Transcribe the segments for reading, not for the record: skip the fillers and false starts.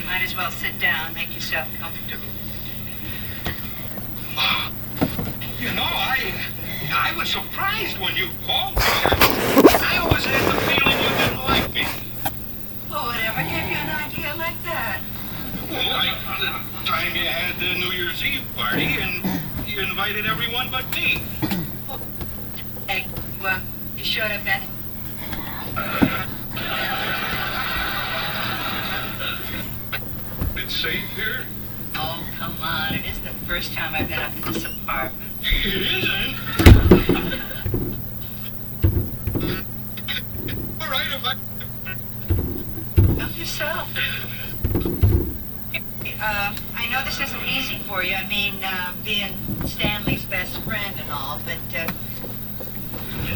Might as well sit down, make yourself comfortable. You know, I was surprised when you called me. I always had the feeling you didn't like me. Well, whatever gave you an idea like that? Well, like the time you had the New Year's Eve party and you invited everyone but me. Hey, well, you showed up then? It's safe here? Oh, come on. It isn't the first time I've been up in this apartment. It isn't. All right, if Help yourself. I know this isn't easy for you. I mean, being Stanley's best friend and all, but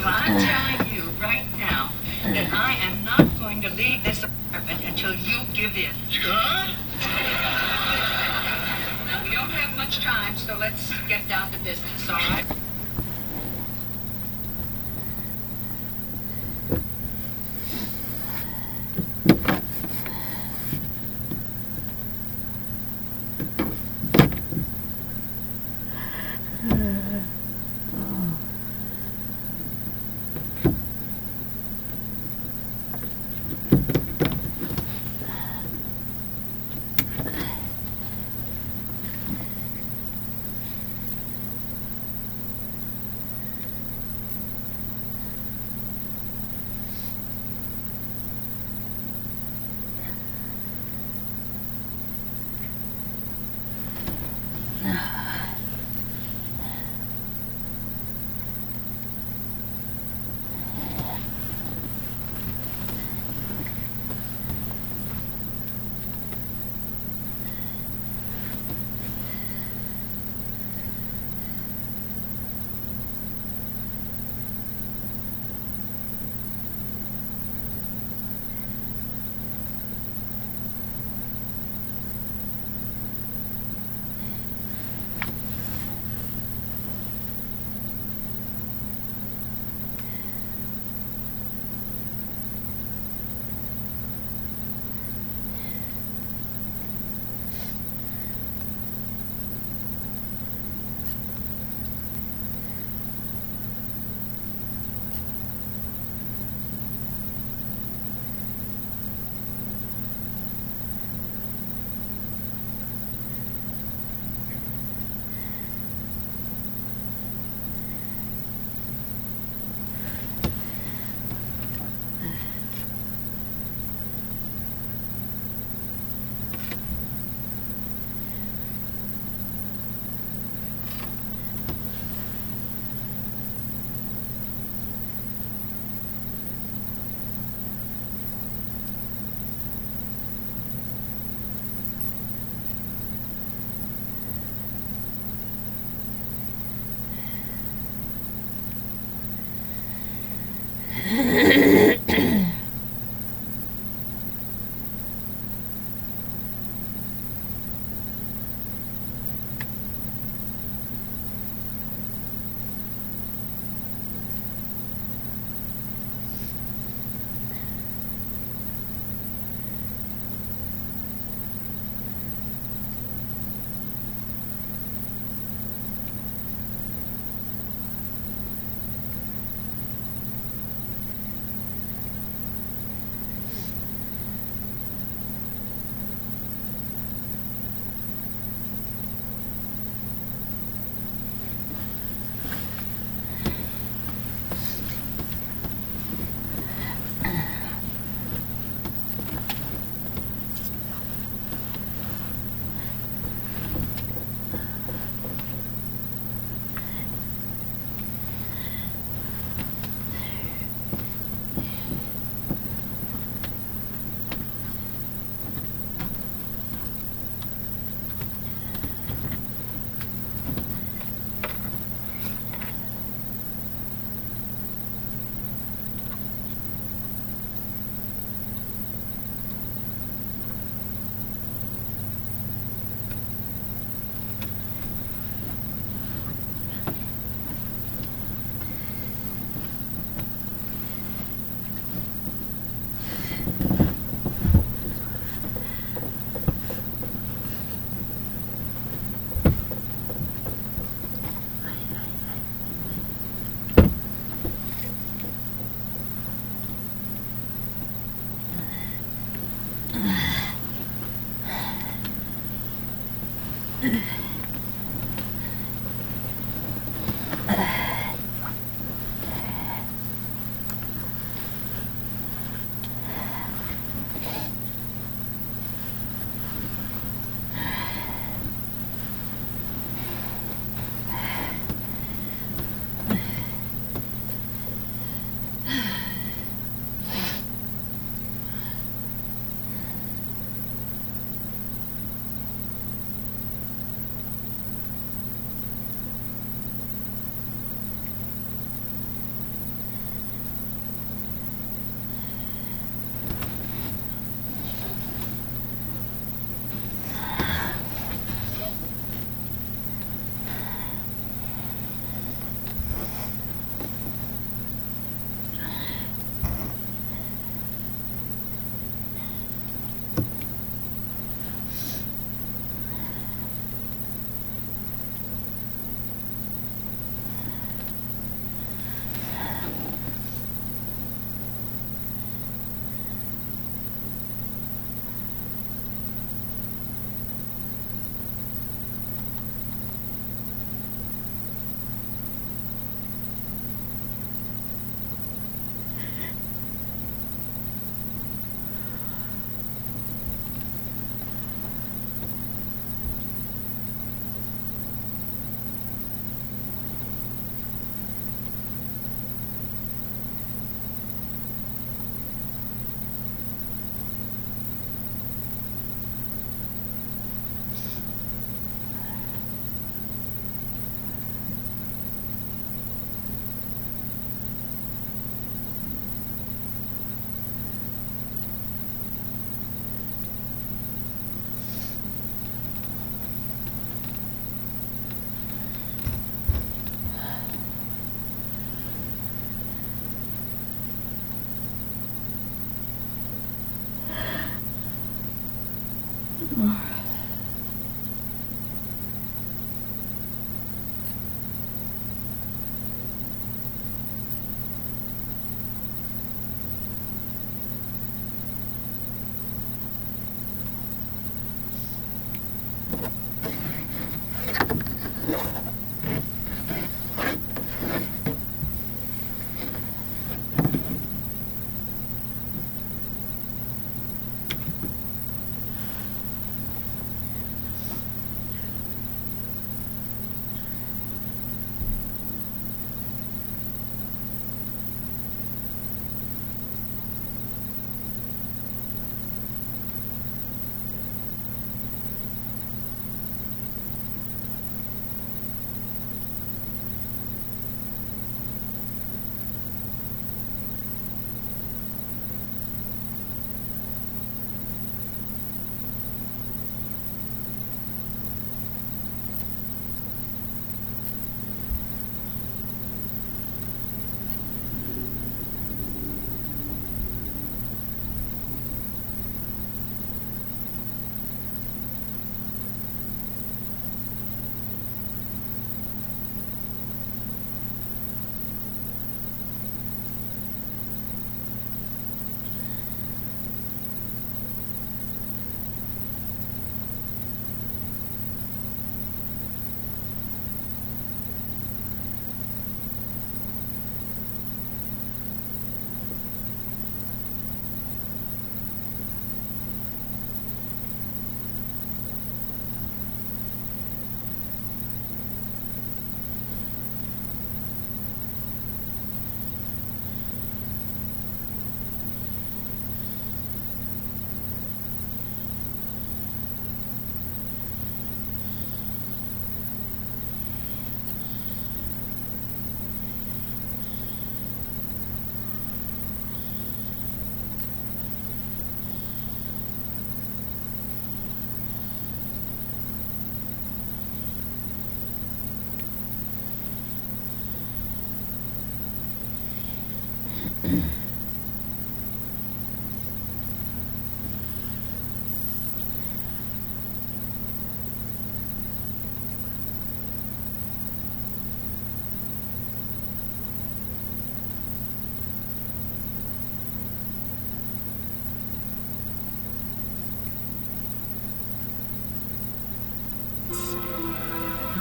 I'm telling you right now that I am not going to leave this apartment until you give in. Huh? Now, we don't have much time, so let's get down to business, all right?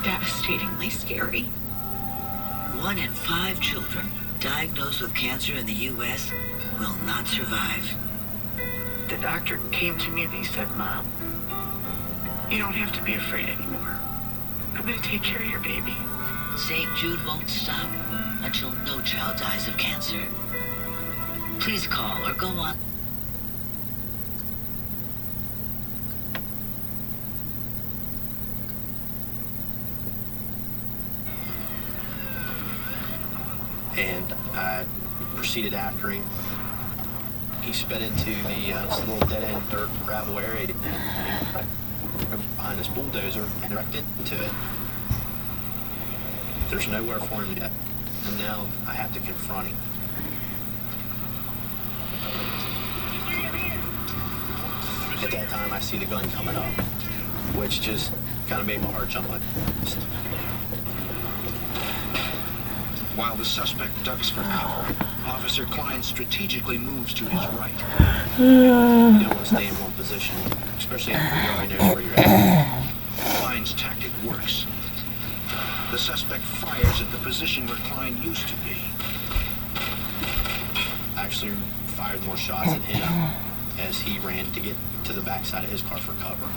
devastatingly scary. 1 in 5 children diagnosed with cancer in the U.S. will not survive. The doctor came to me and he said, "Mom, you don't have to be afraid anymore. I'm going to take care of your baby." St. Jude won't stop until no child dies of cancer. Please call or go on. And I proceeded after him. He sped into this little dead-end dirt gravel area behind this bulldozer and directed into it. There's nowhere for him yet, and now I have to confront him. At that time, I see the gun coming up, which just kind of made my heart jump like. While the suspect ducks for cover, Officer Klein strategically moves to his right. You don't want to stay in one position, especially after you already know where you're at. Klein's tactic works. The suspect fires at the position where Klein used to be. I actually fired more shots at him as he ran to get to the backside of his car for cover.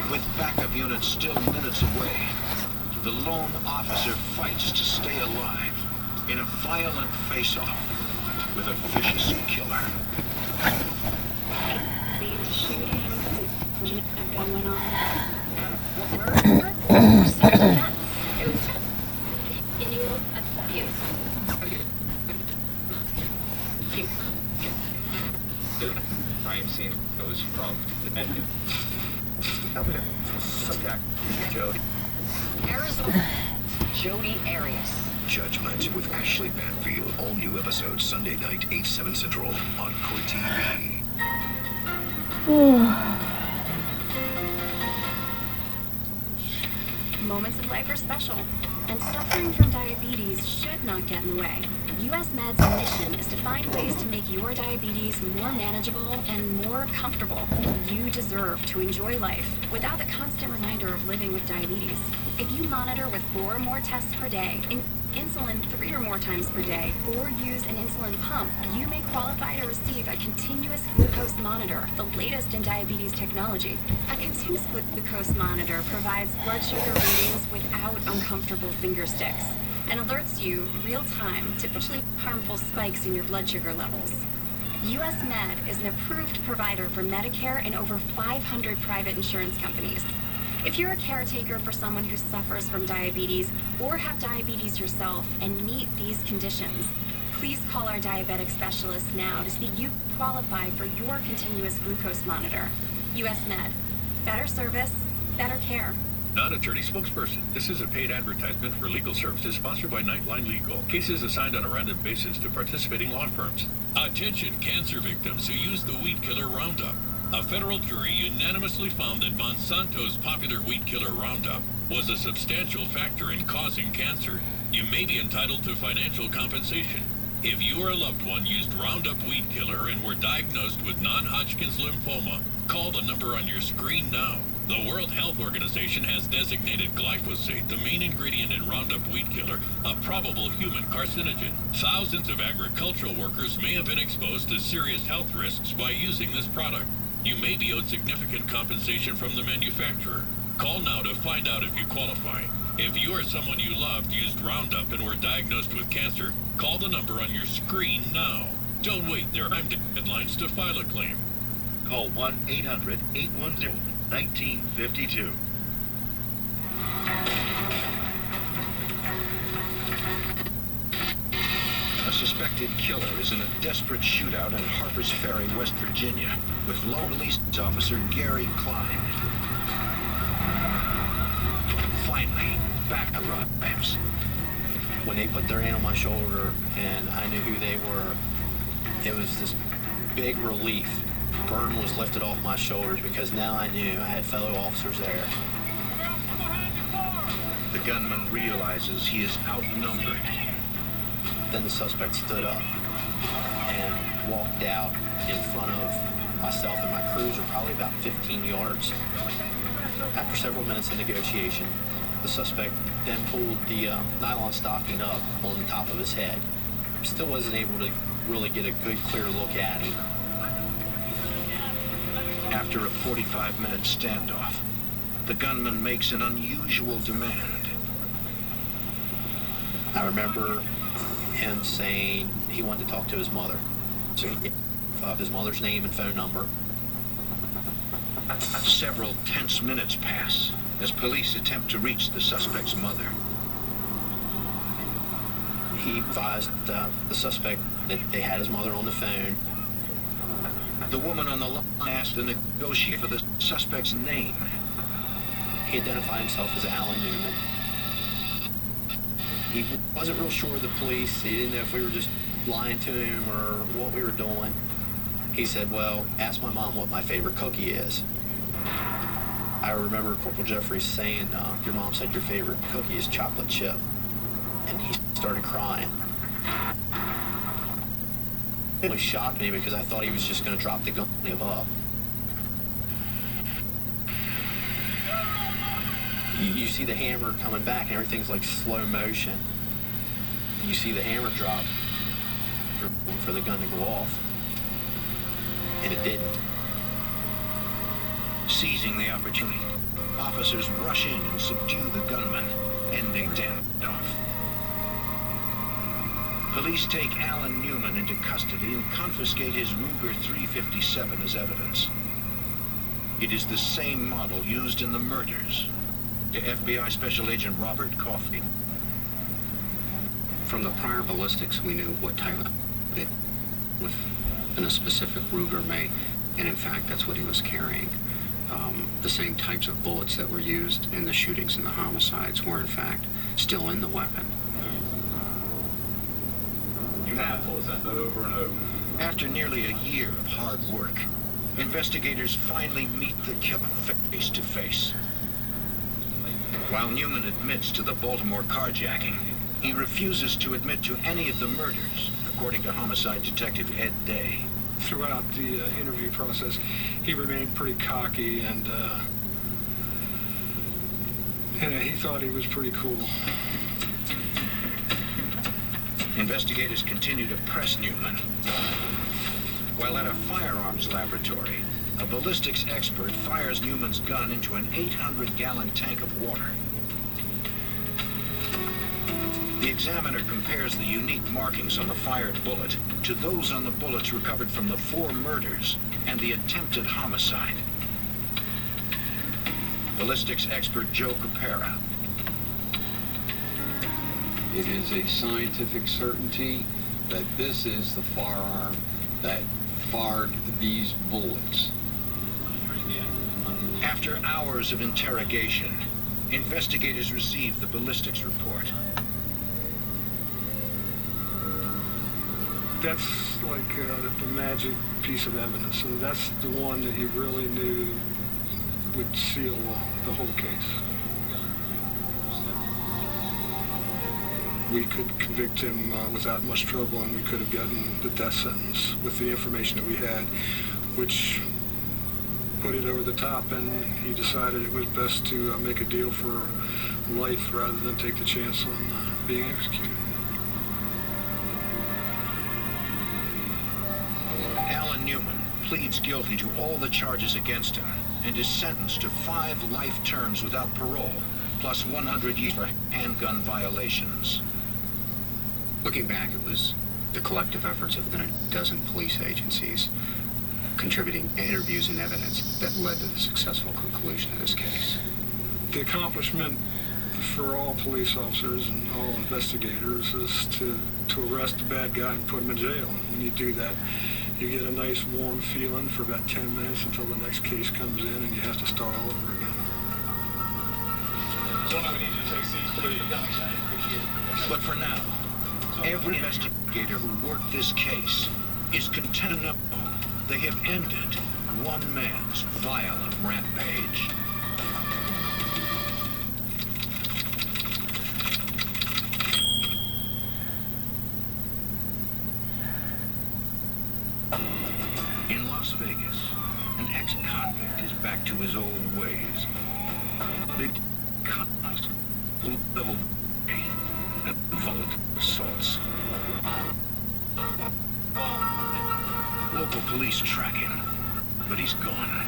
With backup units still minutes away, the lone officer fights to stay alive in a violent face-off with a vicious killer. Crime scene goes from the menu. Subject, Joe. Arizona. Jody Arias. Judgment with Ashley Banfield. All new episodes Sunday night, 8/7 Central on Core TV. Moments of life are special, and suffering from diabetes should not get in the way. US Med's mission is to find ways to make your diabetes more manageable and more comfortable. You deserve to enjoy life without the constant reminder of living with diabetes. If you monitor with 4 or more tests per day, insulin 3 or more times per day, or use an insulin pump, you may qualify to receive a continuous glucose monitor, the latest in diabetes technology. A continuous glucose monitor provides blood sugar readings without uncomfortable finger sticks and alerts you real-time to potentially harmful spikes in your blood sugar levels. US Med is an approved provider for Medicare and over 500 private insurance companies. If you're a caretaker for someone who suffers from diabetes or have diabetes yourself and meet these conditions, please call our diabetic specialist now to see if you qualify for your continuous glucose monitor. US Med. Better service, better care. Non-attorney spokesperson. This is a paid advertisement for legal services sponsored by Nightline Legal. Cases assigned on a random basis to participating law firms. Attention cancer victims who use the weed killer Roundup. A federal jury unanimously found that Monsanto's popular weed killer Roundup was a substantial factor in causing cancer. You may be entitled to financial compensation. If you or a loved one used Roundup weed killer and were diagnosed with non-Hodgkin's lymphoma, call the number on your screen now. The World Health Organization has designated glyphosate, the main ingredient in Roundup weed killer, a probable human carcinogen. Thousands of agricultural workers may have been exposed to serious health risks by using this product. You may be owed significant compensation from the manufacturer. Call now to find out if you qualify. If you or someone you loved used Roundup and were diagnosed with cancer, call the number on your screen now. Don't wait, there are time deadlines to file a claim. Call 1-800-810-1952. A suspected killer is in a desperate shootout in Harper's Ferry, West Virginia, with lone police officer Gary Klein. Finally, back arrives. When they put their hand on my shoulder and I knew who they were, it was this big relief. Burden was lifted off my shoulders because now I knew I had fellow officers there. The gunman realizes he is outnumbered. Then the suspect stood up and walked out in front of Myself and my crews were probably about 15 yards. After several minutes of negotiation, the suspect then pulled the nylon stocking up on the top of his head. Still wasn't able to really get a good, clear look at him. After a 45-minute standoff, the gunman makes an unusual demand. I remember him saying he wanted to talk to his mother. So he gave his mother's name and phone number. Several tense minutes pass as police attempt to reach the suspect's mother. He advised the suspect that they had his mother on the phone. The woman on the line asked the negotiator for the suspect's name. He identified himself as Alan Newman. He wasn't real sure of the police. He didn't know if we were just lying to him or what we were doing. He said, well, ask my mom what my favorite cookie is. I remember Corporal Jeffries saying, your mom said your favorite cookie is chocolate chip. And he started crying. It really shocked me because I thought he was just going to drop the gun and give up. You see the hammer coming back and everything's like slow motion. You see the hammer drop for the gun to go off. And it didn't. Seizing the opportunity, officers rush in and subdue the gunman, ending standoff. Police take Alan Newman into custody and confiscate his Ruger 357 as evidence. It is the same model used in the murders. To FBI Special Agent Robert Coffey. From the prior ballistics, we knew what type of it within a specific Ruger make, and in fact, that's what he was carrying. The same types of bullets that were used in the shootings and the homicides were, in fact, still in the weapon. You have told us that over and over. After nearly a year of hard work, investigators finally meet the killer face to face. While Newman admits to the Baltimore carjacking, he refuses to admit to any of the murders, according to homicide detective Ed Day. Throughout the interview process, he remained pretty cocky and he thought he was pretty cool. Investigators continue to press Newman. While at a firearms laboratory, a ballistics expert fires Newman's gun into an 800-gallon tank of water. The examiner compares the unique markings on the fired bullet to those on the bullets recovered from the 4 murders and the attempted homicide. Ballistics expert Joe Capera. It is a scientific certainty that this is the firearm that fired these bullets. After hours of interrogation, investigators received the ballistics report. That's like the magic piece of evidence, and that's the one that he really knew would seal the whole case. We could convict him without much trouble, and we could have gotten the death sentence with the information that we had, which put it over the top, and he decided it was best to make a deal for life rather than take the chance on being executed. Alan Newman pleads guilty to all the charges against him and is sentenced to 5 life terms without parole, plus 100 years for handgun violations. Looking back, it was the collective efforts of a dozen police agencies contributing interviews and evidence that led to the successful conclusion of this case. The accomplishment for all police officers and all investigators is to arrest a bad guy and put him in jail. And when you do that, you get a nice warm feeling for about 10 minutes until the next case comes in and you have to start all over again. But for now, every investigator who worked this case is content to know they have ended one man's violent rampage. In Las Vegas, his old ways. Big cons, level and violent assaults. Local police track him, but he's gone.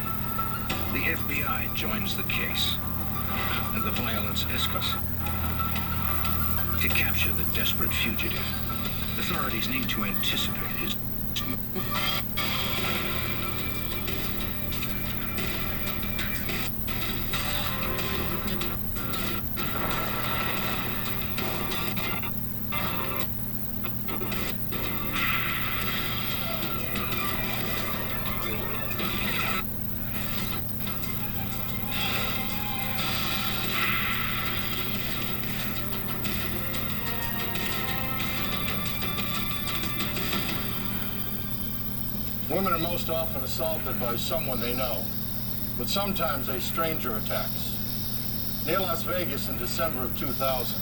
The FBI joins the case, and the violence escalates. To capture the desperate fugitive, authorities need to anticipate his... Women are most often assaulted by someone they know, but sometimes a stranger attacks. Near Las Vegas in December of 2000,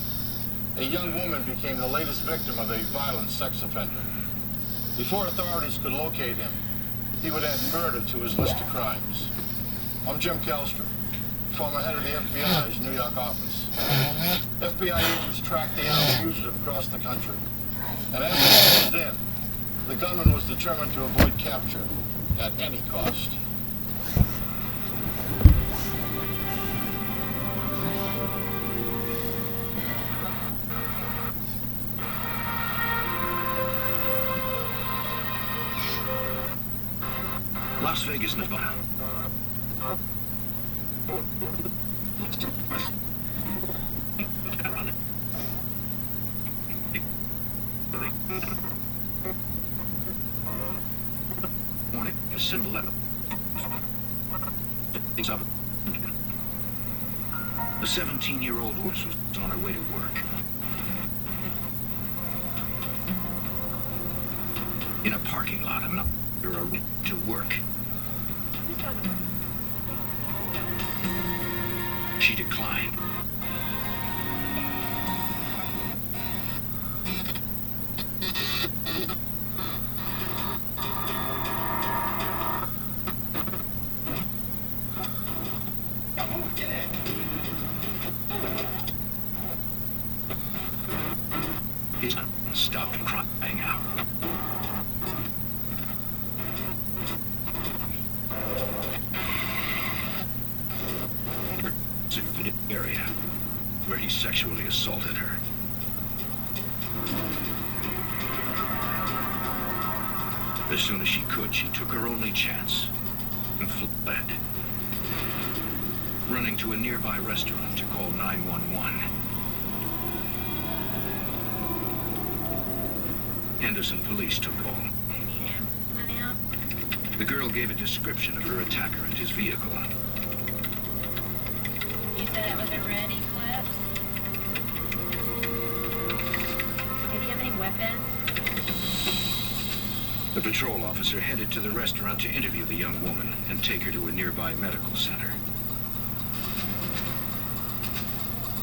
a young woman became the latest victim of a violent sex offender. Before authorities could locate him, he would add murder to his list of crimes. I'm Jim Kelstra, former head of the FBI's New York office. FBI agents tracked the young fugitive across the country, and as they closed in, the gunman was determined to avoid capture at any cost. Las Vegas, Nevada. Morning, December 11th. The 17-year-old horse was on her way to work. In a parking lot, I'm not sure a route to work. She declined. His son stopped crying out. Area where he sexually assaulted her. As soon as she could, she took her only chance and fled, running to a nearby restaurant to call 911. Henderson police took all. The girl gave a description of her attacker and his vehicle. You said it was a red Eclipse? Did he have any weapons? The patrol officer headed to the restaurant to interview the young woman and take her to a nearby medical center.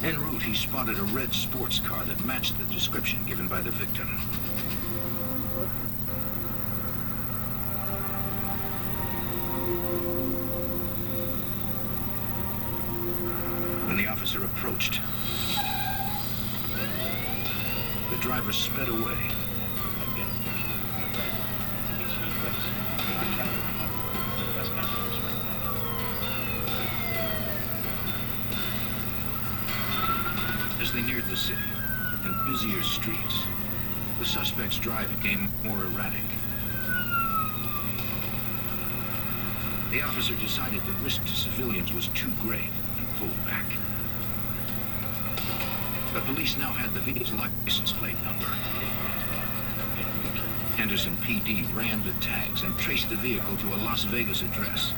En route, he spotted a red sports car that matched the description given by the victim. When the officer approached, the driver sped away. As they neared the city and busier streets, the suspect's drive became more erratic. The officer decided the risk to civilians was too great and pulled back. But police now had the vehicle's license plate number. Henderson PD ran the tags and traced the vehicle to a Las Vegas address.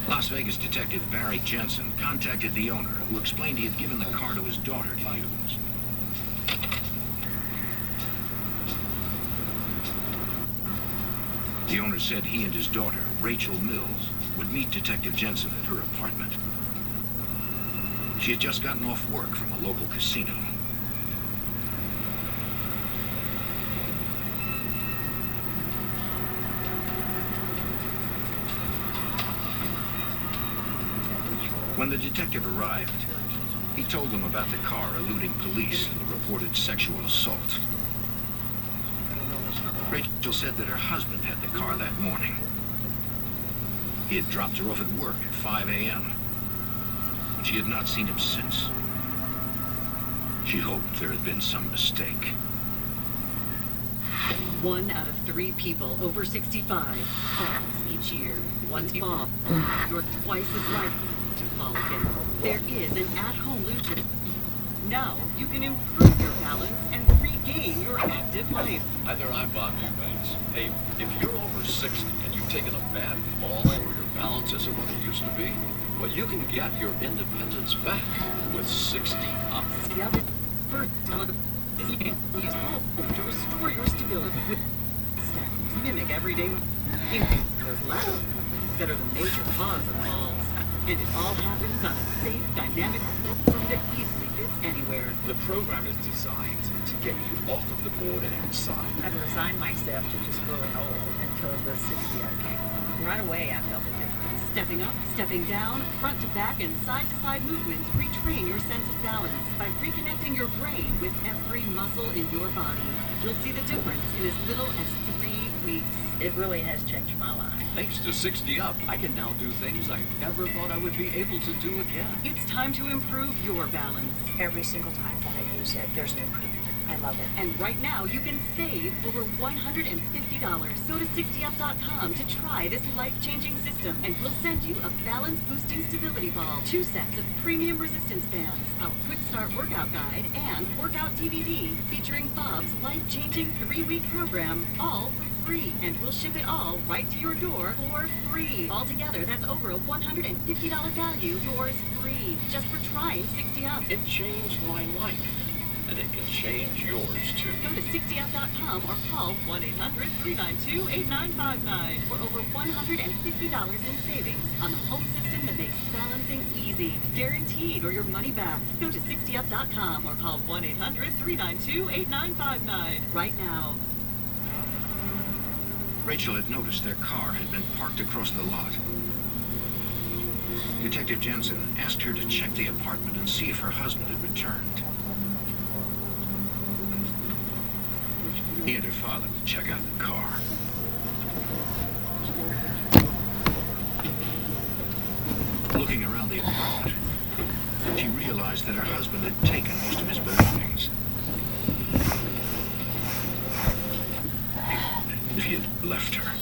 Las Vegas detective Barry Jensen contacted the owner, who explained he had given the car to his daughter to use. The owner said he and his daughter, Rachel Mills, would meet Detective Jensen at her apartment. She had just gotten off work from a local casino. When the detective arrived, he told them about the car eluding police and the reported sexual assault. Rachel said that her husband had the car that morning. He had dropped her off at work at 5 a.m. and she had not seen him since. She hoped there had been some mistake. 1 out of 3 people over 65 falls each year. Once you fall, you're twice as likely to fall again. There is an at-home solution. Now you can improve your balance and regain your active life. Hi there, I'm Bob Eubanks. Hey, if you're over 60 and you've taken a bad fall or your balance isn't what it used to be, well, you can get your independence back with 60 Up. First, use home to restore your stability with steps. Mimic everyday those latter that are the major cause of falls. And it all happens on a safe, dynamic platform that easily fits anywhere. The program is designed to get you off of the board and inside. I've resigned myself to just growing old until the 60 came. Right away, I felt the difference. Stepping up, stepping down, front to back, and side-to-side movements retrain your sense of balance by reconnecting your brain with every muscle in your body. You'll see the difference in as little as 3 weeks. It really has changed my life. Thanks to 60 Up, I can now do things I never thought I would be able to do again. It's time to improve your balance. Every single time that I use it, there's an improvement. I love it. And right now, you can save over $150. Go to 60up.com to try this life-changing system, and we'll send you a balance-boosting stability ball, 2 sets of premium resistance bands, our quick start workout guide, and workout DVD featuring Bob's life-changing 3-week program, all for free. And we'll ship it all right to your door for free. Altogether, that's over a $150 value, yours free, just for trying 60 Up. It changed my life. And it can change yours, too. Go to 60up.com or call 1-800-392-8959 for over $150 in savings on the home system that makes balancing easy. Guaranteed or your money back. Go to 60up.com or call 1-800-392-8959 right now. Rachel had noticed their car had been parked across the lot. Detective Jensen asked her to check the apartment and see if her husband had returned. He and her father would check out the car. Looking around the apartment, she realized that her husband had taken most of his belongings. If he had left her.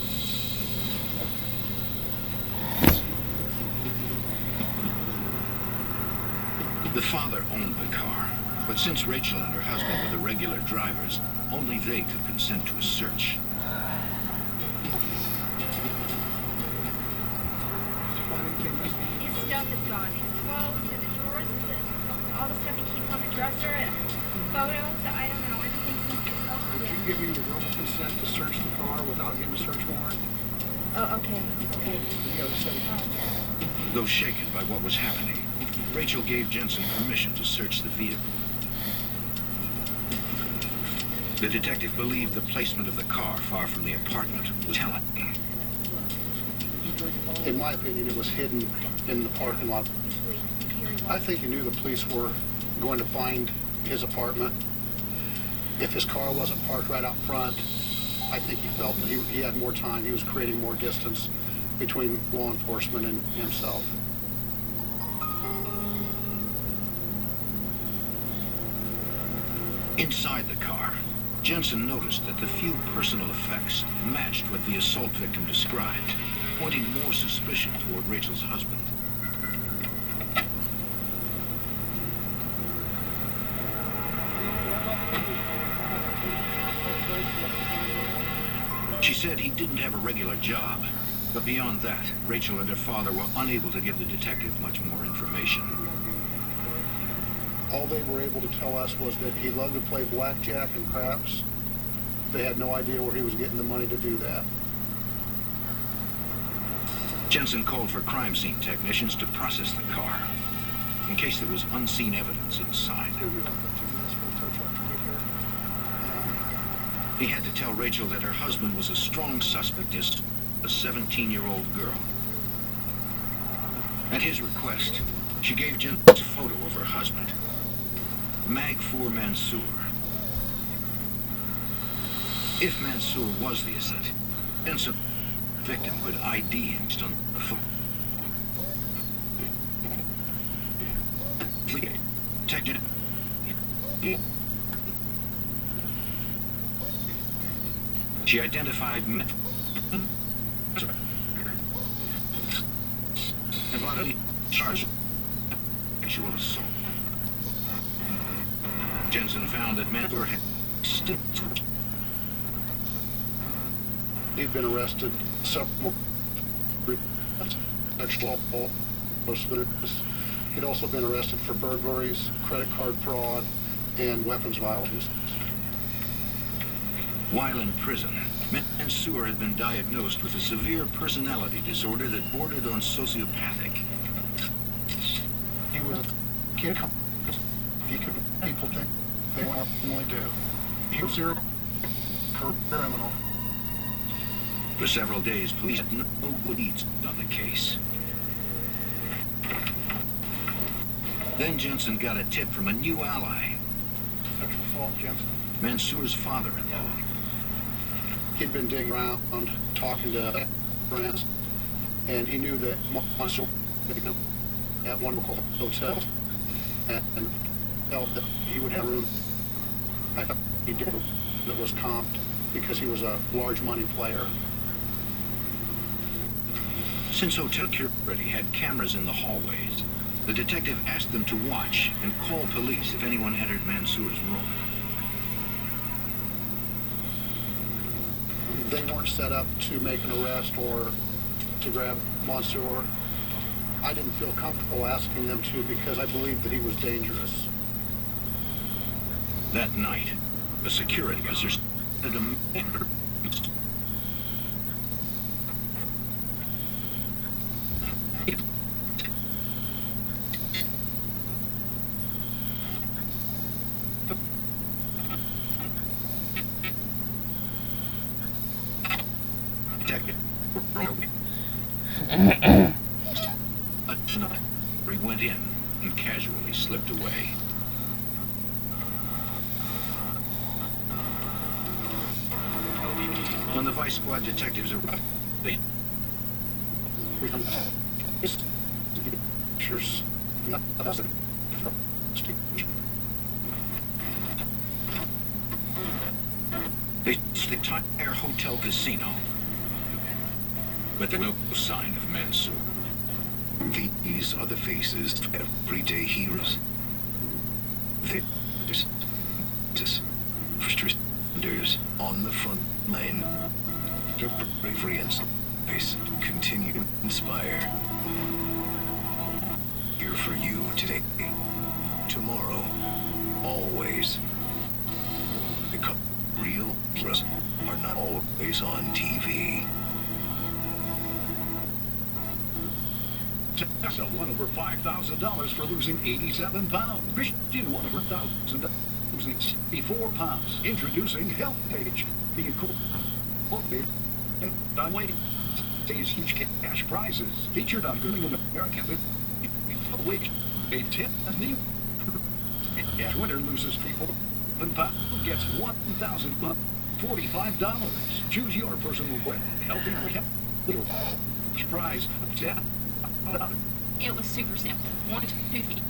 The father owned the car, but since Rachel and her husband were the regular drivers, only they could consent to a search. His stuff is gone. His clothes and the drawers, all the stuff he keeps on the dresser, and photos. I don't know. Everything seems to be gone. Would you give me the verbal consent to search the car without getting a search warrant? Oh, okay. Okay. You gotta say. Though shaken by what was happening, Rachel gave Jensen permission to search the vehicle. The detective believed the placement of the car far from the apartment was telling. In my opinion, it was hidden in the parking lot. I think he knew the police were going to find his apartment. If his car wasn't parked right out front, I think he felt that he had more time. He was creating more distance between law enforcement and himself. Inside the car, Jensen noticed that the few personal effects matched what the assault victim described, pointing more suspicion toward Rachel's husband. She said he didn't have a regular job, but beyond that, Rachel and her father were unable to give the detective much more information. All they were able to tell us was that he loved to play blackjack and craps. They had no idea where he was getting the money to do that. Jensen called for crime scene technicians to process the car, in case there was unseen evidence inside. He had to tell Rachel that her husband was a strong suspect as a 17-year-old girl. At his request, She gave Jen a photo of her husband, Magfour Mansour. If Mansour was the assassin, Jensen, the victim, would ID him on the photo. Detective. She identified and violently charged sexual assault. Jensen found that Mansour had still. He'd been arrested several sexual assault. He'd also been arrested for burglaries, credit card fraud, and weapons violations. While in prison, Mansour had been diagnosed with a severe personality disorder that bordered on sociopathic. He was a kid. He could people think they normally do. He was a criminal. For several days, police had no good leads on the case. Then Jensen got a tip from a new ally. Sexual assault, Jensen. Mansour's father-in-law. He'd been digging around, talking to friends, and he knew that Mansour at one local hotel and felt that he would have room. I thought he did that was comped because he was a large money player. Since Hotel Security had cameras in the hallways, the detective asked them to watch and call police if anyone entered Mansour's room. They weren't set up to make an arrest or to grab Mansour. I didn't feel comfortable asking them to because I believed that he was dangerous. That night, the security officers had a member. He went in and casually slipped away. When the Vice Squad detectives arrived, they searched the entire hotel casino, but there was no sign of Mansour. These are the faces of everyday heroes. They're just responders on the front line. Their bravery and service continue to inspire. Here for you today, tomorrow, always. Because real heroes are not always on TV. Tessa won over $5,000 for losing 87 pounds. Christian won over $1,000 losing 64 pounds. Introducing Health Page, the incorporated and waiting days huge cash prizes featured on Good American which a 10 new winner loses people and gets $1,045. Choose your personal win. Healthy little prize of 10. It was super simple. 1, 2, 3.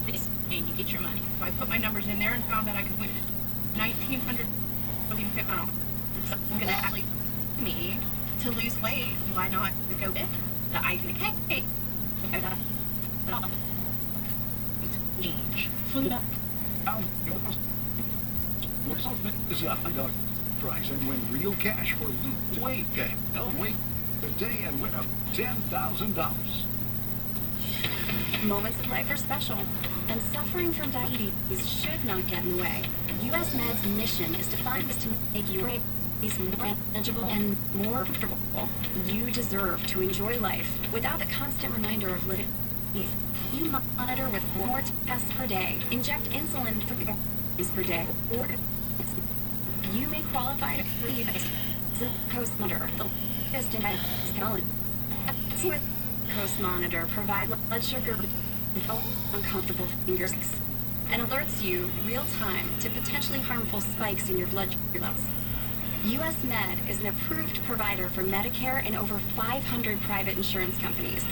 This, and you get your money. So I put my numbers in there and found that I could win $1,950. So I'm gonna actually me to lose weight. Why not go with the icing of cake? Is a $100 prize and win real cash for weight. Wait the day and win up $10,000. Moments of life are special, and suffering from diabetes should not get in the way. U.S. Med's mission is to find ways to make your days more manageable and more comfortable. You deserve to enjoy life without the constant reminder of living. You monitor with 4 tests per day, inject insulin 3 times per day, or you may qualify to receive a Coast Monitor, the latest in diabetes technology. With Coast Monitor, provide blood sugar uncomfortable fingers and alerts you real time to potentially harmful spikes in your blood sugar levels. US Med is an approved provider for Medicare and over 500 private insurance companies.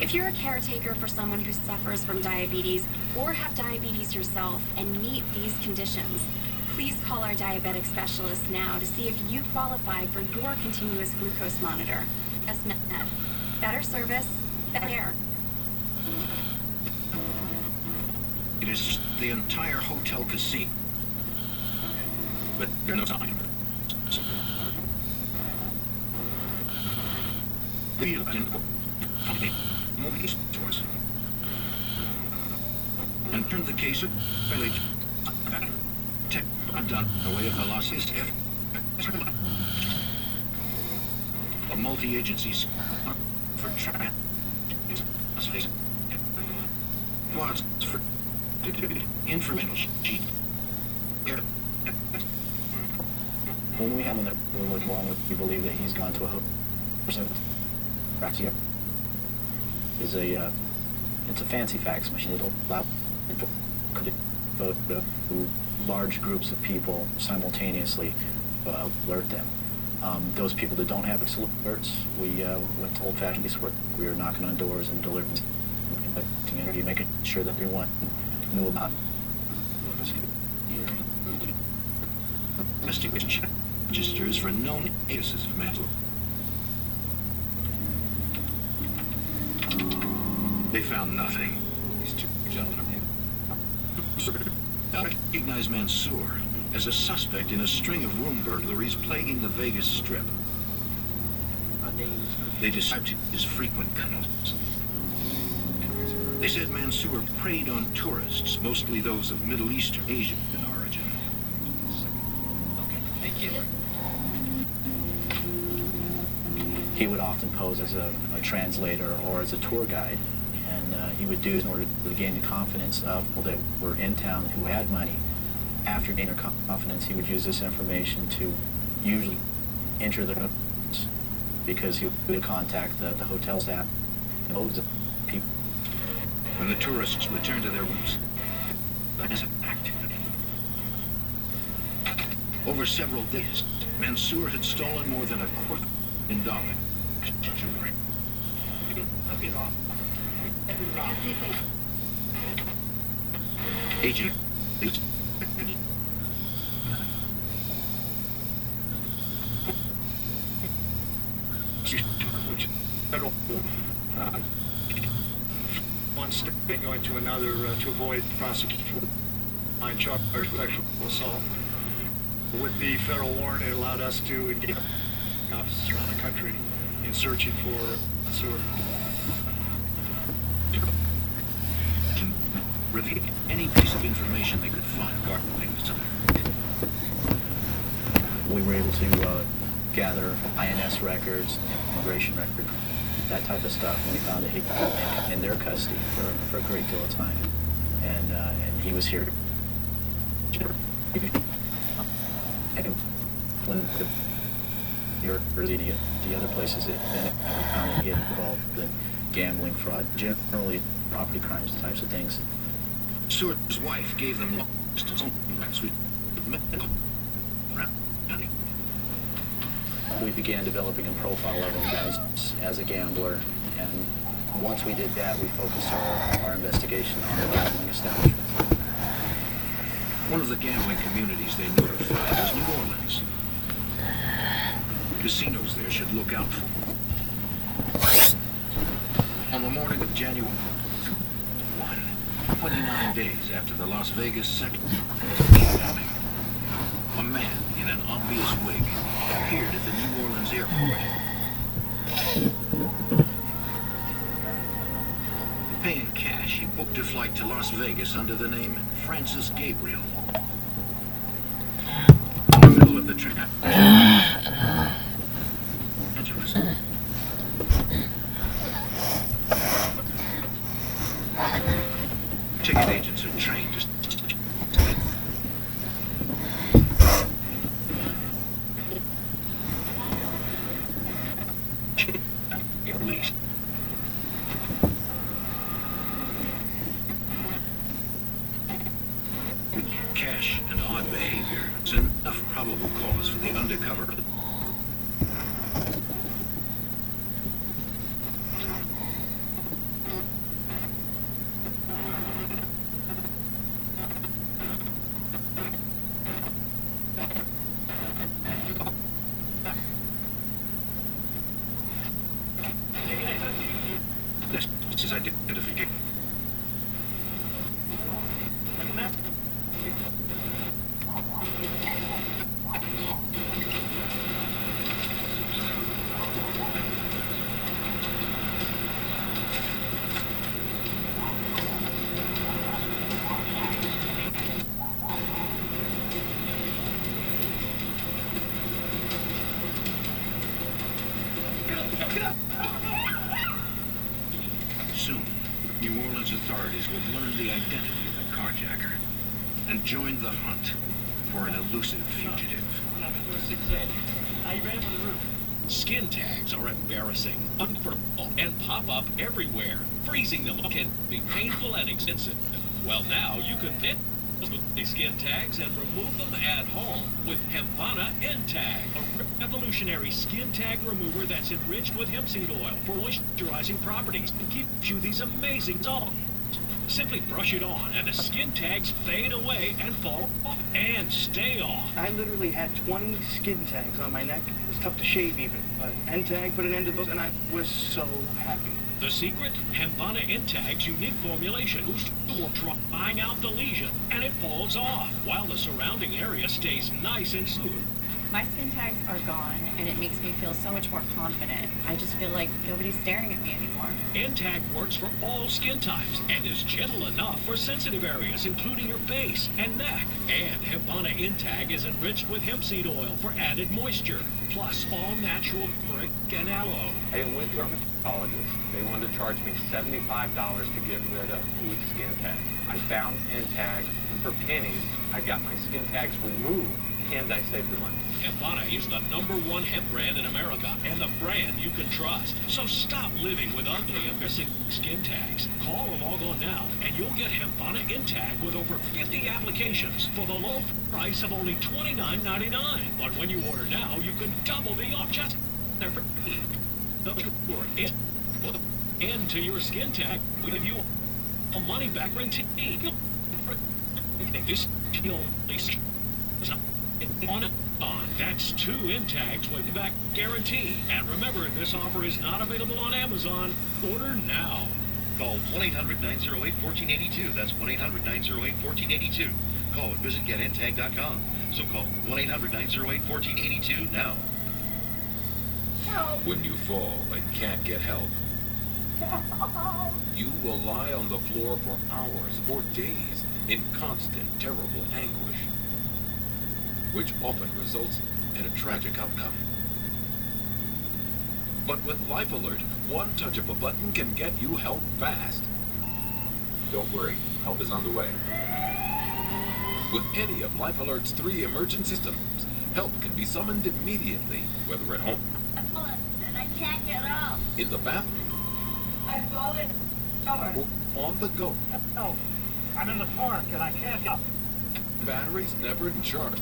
If you're a caretaker for someone who suffers from diabetes or have diabetes yourself and meet these conditions, please call our diabetic specialist now to see if you qualify for your continuous glucose monitor. US Med. Better service, better care. It is the entire hotel casino. But there's no time. The movie stores. And turned the case of village tech done the way of the losses F. A multi-agency for traffic. Was for informational sheet. When we have one that we're looking along with, we believe that he's gone to a Praxia is it's a fancy fax machine. It'll allow to vote to large groups of people simultaneously, alert them. Those people that don't have alerts, we went to old-fashioned casework. We were knocking on doors and delivering, conducting interview, making sure that everyone knew about investigation registers for known cases of mental. They found nothing. These two gentlemen recognized Mansour as a suspect in a string of room burglaries plaguing the Vegas Strip. They described him as frequent guns. They said Mansour preyed on tourists, mostly those of Middle Eastern, Asian origin. Okay, thank you. He would often pose as a translator or as a tour guide, and he would do in order to gain the confidence of people that were in town who had money. After gaining their confidence, he would use this information to usually enter their hotels, because he would contact the hotel staff and loads of people. When the tourists returned to their rooms, as a fact, over several days, Mansour had stolen more than $250,000 jewelry. Agent, which federal one step going to another to avoid prosecution on charge with actual assault. With the federal warrant, it allowed us to engage officers around the country in searching for Mansour. Review any piece of information they could find regarding this. We were able to gather INS records, immigration records, that type of stuff, and we found that he was in their custody for a great deal of time, and he was here. And when the other places that we found that he had involved in gambling, fraud, generally property crimes, types of things. Mansour's wife gave them last week. We began developing a profile of him as a gambler, and once we did that, we focused our investigation on the gambling establishment. One of the gambling communities they notified was New Orleans. Casinos there should look out for them. On the morning of January 1, 29 days after the Las Vegas second bombing, a man in an obvious wig appeared at the New Orleans airport. Paying cash, he booked a flight to Las Vegas under the name Francis Gabriel. In the middle of the trip, ticket agents are trained to This is identification. Soon, New Orleans authorities would learn the identity of the carjacker and join the hunt for an elusive fugitive. Skin tags are embarrassing, uncomfortable, and pop up everywhere. Freezing them can be painful and expensive. Well, now you can knit the skin tags and remove them at home with Hempana N-Tag, a revolutionary skin tag remover that's enriched with hemp seed oil for moisturizing properties and gives you these amazing results. Simply brush it on and the skin tags fade away and fall off and stay off. I literally had 20 skin tags on my neck. It was tough to shave even, but N-Tag put an end to those and I was so happy. The secret? Hempana N-Tag's unique formulation boosts or drying out the lesion, and it falls off, while the surrounding area stays nice and smooth. My skin tags are gone, and it makes me feel so much more confident. I just feel like nobody's staring at me anymore. N-Tag works for all skin types and is gentle enough for sensitive areas, including your face and neck. And Hempana N-Tag is enriched with hemp seed oil for added moisture, plus all natural turmeric and aloe. I went to a dermatologist. They wanted to charge me $75 to get rid of each skin tag. I found N-Tag, and for pennies, I got my skin tags removed, and I saved the money. Hempana is the #1 hemp brand in America, and the brand you can trust. So stop living with ugly and missing skin tags. Call or log on now, and you'll get Hempana N-Tag with over 50 applications for the low price of only $29.99. But when you order now, you can double the off just for into your skin tag. We give you a money-back guarantee. This only on. That's 2 N-Tags with back guarantee. And remember, this offer is not available on Amazon. Order now. Call 1-800-908-1482. That's 1-800-908-1482. Call or visit getntag.com. So call 1-800-908-1482 now. When you fall and can't get help, you will lie on the floor for hours or days in constant, terrible anguish, which often results in a tragic outcome. But with Life Alert, one touch of a button can get you help fast. Don't worry, help is on the way. With any of Life Alert's 3 emergency systems, help can be summoned immediately, whether at home, And I can't get up. in the bathroom, I fall in or on the go. Oh, I'm in the park and I can't get up. Batteries never charged.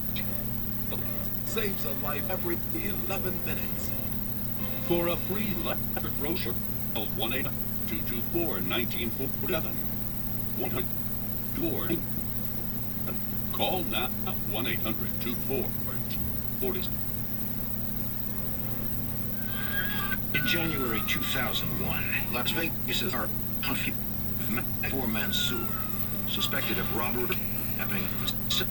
Saves a life every 11 minutes. For a free Life Alert brochure, call 1-800-224-1947. 1-800-224. Call now. 1-800-224-40. In January 2001, Las Vegas authorities for Mansour, suspected of robbery, kidnapping, and assault.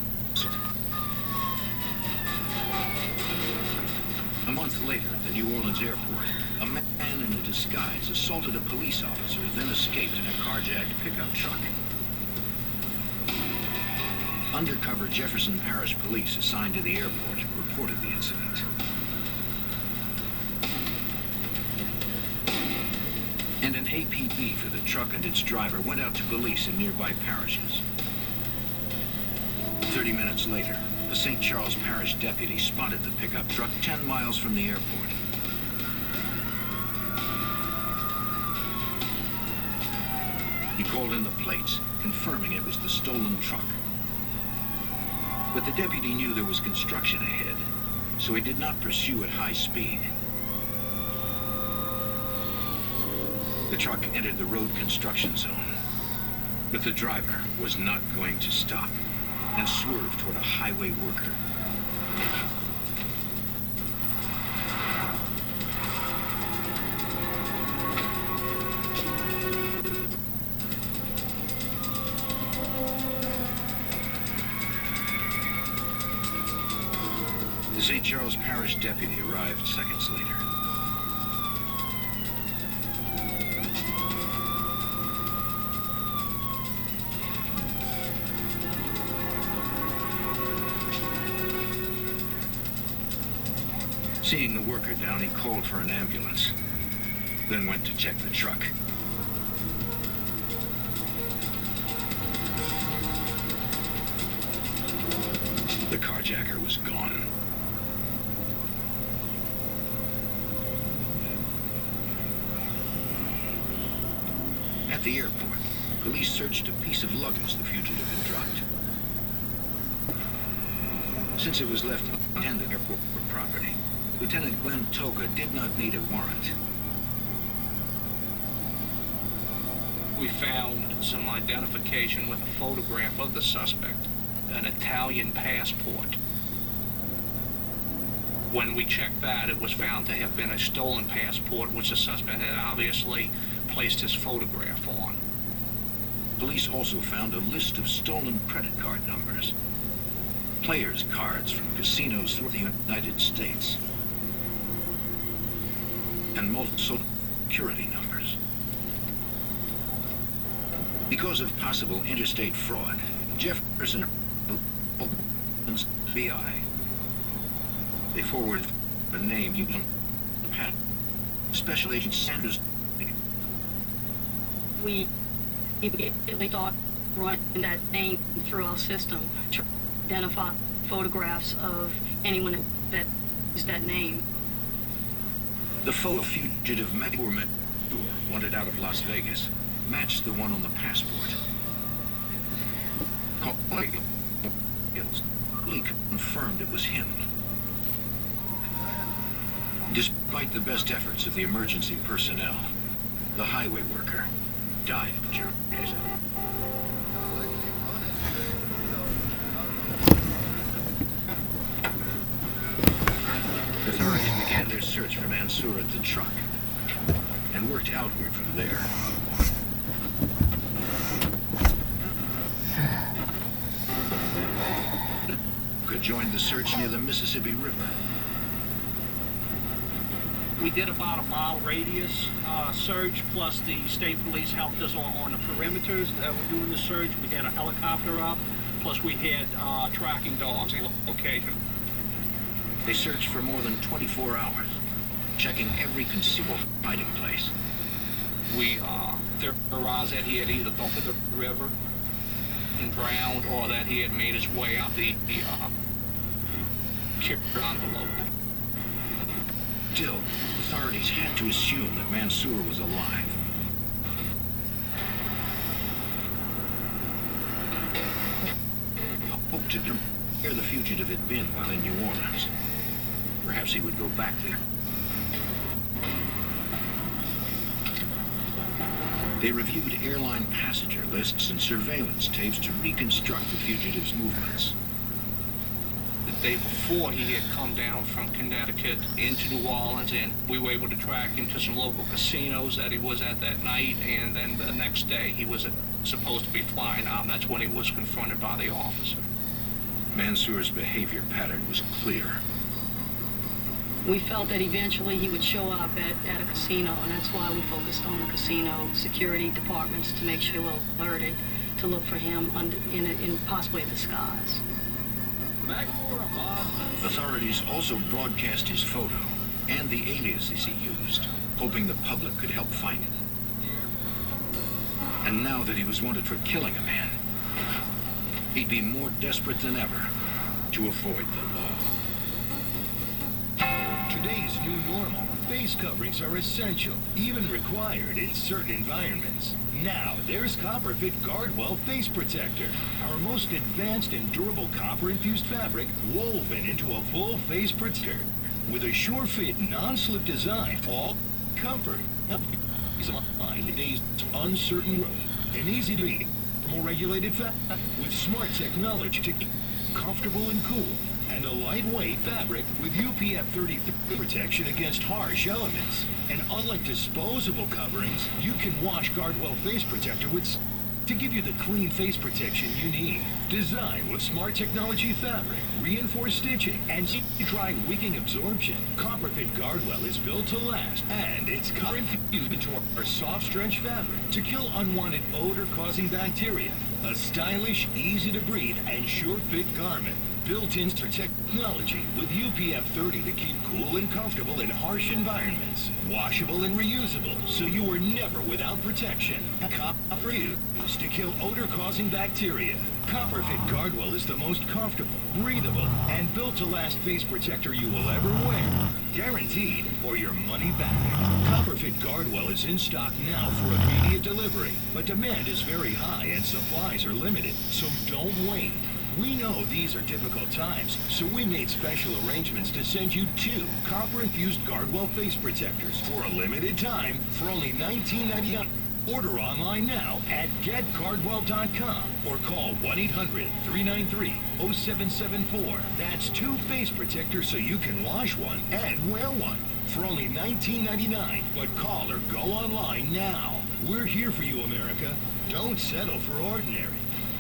A month later, at the New Orleans airport, a man in a disguise assaulted a police officer, then escaped in a carjacked pickup truck. Undercover Jefferson Parish police assigned to the airport reported the incident. And an APB for the truck and its driver went out to police in nearby parishes. 30 minutes later, a St. Charles Parish deputy spotted the pickup truck 10 miles from the airport. He called in the plates, confirming it was the stolen truck. But the deputy knew there was construction ahead, so he did not pursue at high speed. The truck entered the road construction zone, but the driver was not going to stop and swerved toward a highway worker. Charles Parish deputy arrived seconds later. Seeing the worker down, he called for an ambulance, then went to check the truck. The carjacker was gone. At the airport, police searched a piece of luggage the fugitive had dropped. Since it was left unattended airport property, Lieutenant Glenn Toka did not need a warrant. We found some identification with a photograph of the suspect, an Italian passport. When we checked that, it was found to have been a stolen passport, which the suspect had obviously placed his photograph on. Police also found a list of stolen credit card numbers, players' cards from casinos throughout the United States, and multiple security numbers. Because of possible interstate fraud, Jefferson FBI. They forwarded a name using Special Agent Sanders. We immediately thought running that name through our system to identify photographs of anyone that used that name. The photo fugitive Matt wanted out of Las Vegas matched the one on the passport. Lee confirmed it was him. Despite the best efforts of the emergency personnel, the highway worker died of injuries. Authorities began their search for Mansour at the truck and worked outward from there. Joined the search near the Mississippi River. We did about a mile radius search, plus the state police helped us on the perimeters that were doing the search. We had a helicopter up, plus we had tracking dogs in location. They searched for more than 24 hours, checking every conceivable hiding place. We theorized that he had either gone to the river and drowned, or that he had made his way out the envelope. Still, authorities had to assume that Mansour was alive. Hoped to know where the fugitive had been while in New Orleans. Perhaps he would go back there. They reviewed airline passenger lists and surveillance tapes to reconstruct the fugitive's movements. The day before, he had come down from Connecticut into New Orleans, and we were able to track him to some local casinos that he was at that night, and then the next day he was supposed to be flying out, and that's when he was confronted by the officer. Mansour's behavior pattern was clear. We felt that eventually he would show up at a casino, and that's why we focused on the casino security departments to make sure we're alerted to look for him in possibly a disguise. Authorities also broadcast his photo and the aliases he used, hoping the public could help find him. And now that he was wanted for killing a man, he'd be more desperate than ever to avoid the law. Today's new normal. Face coverings are essential, even required in certain environments. Now, there's Copperfit Guardwell Face Protector, our most advanced and durable copper-infused fabric woven into a full face protector. With a sure-fit, non-slip design, all comfort, is in today's uncertain world. An easy-to-read, more-regulated fabric with smart technology to keep comfortable and cool. And a lightweight fabric with UPF 33 protection against harsh elements. And unlike disposable coverings, you can wash Guardwell Face Protector with to give you the clean face protection you need. Designed with smart technology fabric, reinforced stitching, and dry wicking absorption, Copperfit Guardwell is built to last, and it's infused into our soft stretch fabric to kill unwanted odor-causing bacteria. A stylish, easy-to-breathe, and sure-fit garment. Built-in technology with UPF 30 to keep cool and comfortable in harsh environments. Washable and reusable, so you are never without protection. Copper used to kill odor-causing bacteria. Copperfit Guardwell is the most comfortable, breathable, and built-to-last face protector you will ever wear. Guaranteed, or your money back. Copperfit Guardwell is in stock now for immediate delivery, but demand is very high and supplies are limited, so don't wait. We know these are difficult times, so we made special arrangements to send you 2 copper-infused Guardwell face protectors for a limited time for only $19.99. Order online now at getguardwell.com or call 1-800-393-0774. That's 2 face protectors so you can wash one and wear one for only $19.99. But call or go online now. We're here for you, America. Don't settle for ordinary.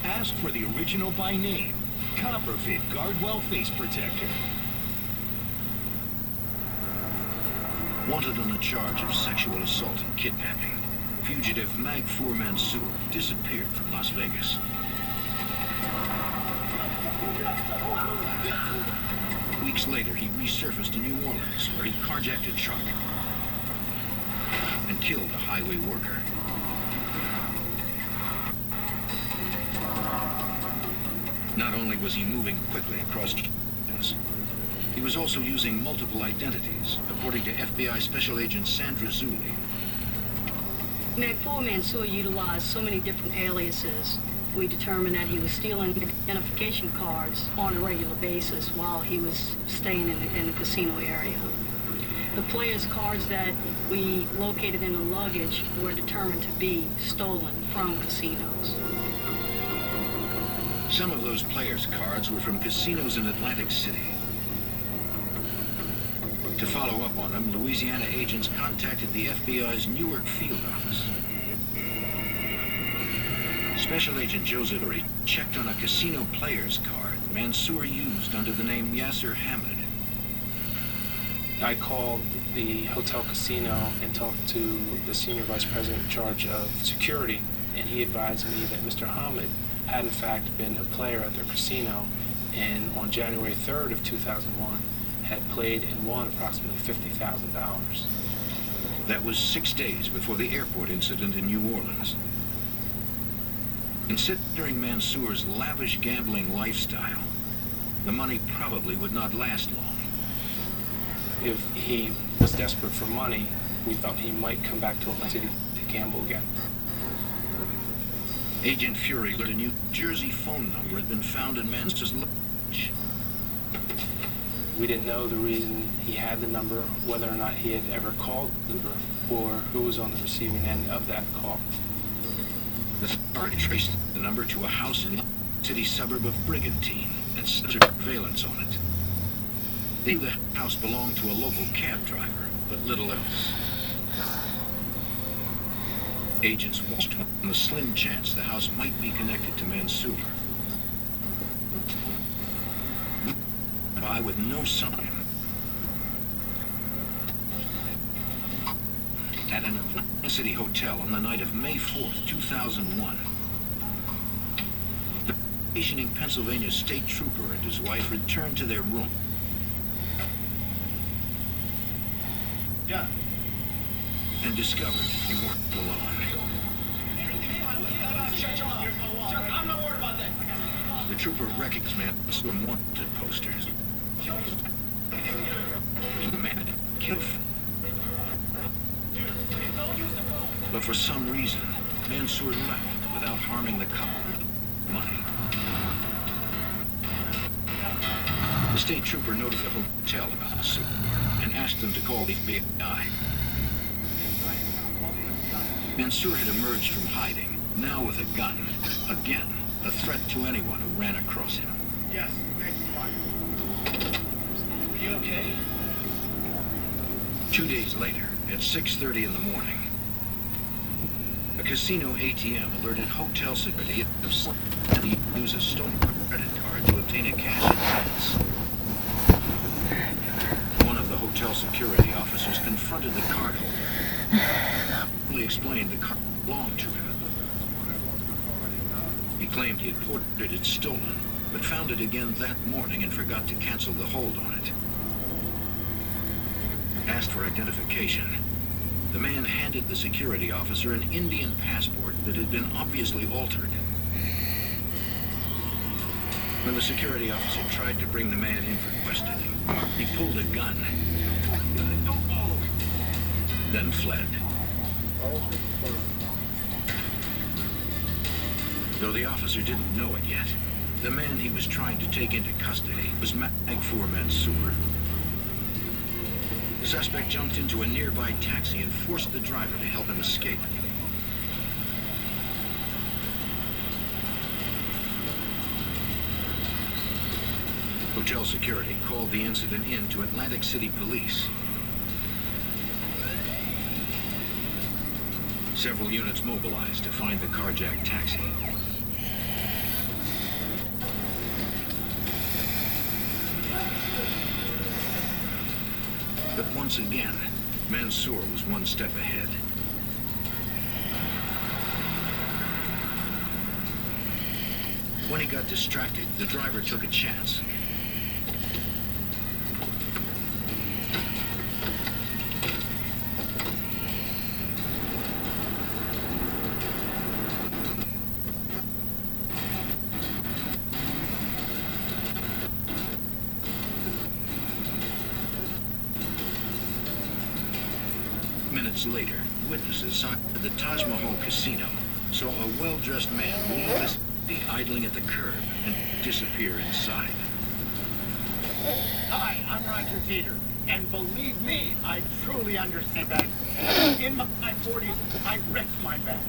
Ask for the original by name. Copperfit Guardwell Face Protector. Wanted on a charge of sexual assault and kidnapping, fugitive Magfour Mansour disappeared from Las Vegas. Weeks later, he resurfaced in New Orleans, where he carjacked a truck and killed a highway worker. Not only was he moving quickly across channels, he was also using multiple identities, according to FBI Special Agent Sandra Zulli. Magfour Mansour utilized so many different aliases. We determined that he was stealing identification cards on a regular basis while he was staying in the casino area. The players' cards that we located in the luggage were determined to be stolen from casinos. Some of those players' cards were from casinos in Atlantic City. To follow up on them, Louisiana agents contacted the FBI's Newark field office. Special Agent Joseph Uri checked on a casino player's card Mansour used under the name Yasser Hamid. I called the hotel casino and talked to the senior vice president in charge of security, and he advised me that Mr. Hamid had in fact been a player at their casino, and on January 3rd of 2001 had played and won approximately $50,000. That was 6 days before the airport incident in New Orleans. Considering Mansour's lavish gambling lifestyle, the money probably would not last long. If he was desperate for money, we thought he might come back to Atlantic City to gamble again. Agent Fury learned a New Jersey phone number had been found in Mansour's luggage. We didn't know the reason he had the number, whether or not he had ever called the number, or who was on the receiving end of that call. The authority traced the number to a house in the city suburb of Brigantine and set surveillance on it. They knew the house belonged to a local cab driver, but little else. Agents watched on the slim chance the house might be connected to Mansour. By with no sign. At an Atlantic City hotel on the night of May 4th, 2001. The vacationing Pennsylvania state trooper and his wife returned to their room. Yeah. And discovered they weren't alone. I'm not worried about that. The trooper recognized Mansour wanted posters. The man killed. But for some reason, Mansour left without harming the couple. Money. The state trooper notified the hotel about Mansour and asked them to call the FBI. Mansour had emerged from hiding, now with a gun. Again, a threat to anyone who ran across him. Yes, are you okay? 2 days later, at 6:30 in the morning, a casino ATM alerted hotel security of somebody use a stolen credit card to obtain a cash advance. One of the hotel security officers confronted the cardholder. He explained the card belonged to him. He claimed he had reported it stolen, but found it again that morning and forgot to cancel the hold on it. Asked for identification, the man handed the security officer an Indian passport that had been obviously altered. When the security officer tried to bring the man in for questioning, he pulled a gun, then fled. Though the officer didn't know it yet, the man he was trying to take into custody was Magfour Mansour. The suspect jumped into a nearby taxi and forced the driver to help him escape. Hotel security called the incident in to Atlantic City Police. Several units mobilized to find the carjacked taxi. But once again, Mansour was one step ahead. When he got distracted, the driver took a chance. Minutes later, witnesses at the Taj Mahal casino saw a well-dressed man leave the idling at the curb and disappear inside. Hi, I'm Roger Teeter, and believe me, I truly understand that. In my 40s, I wrecked my back.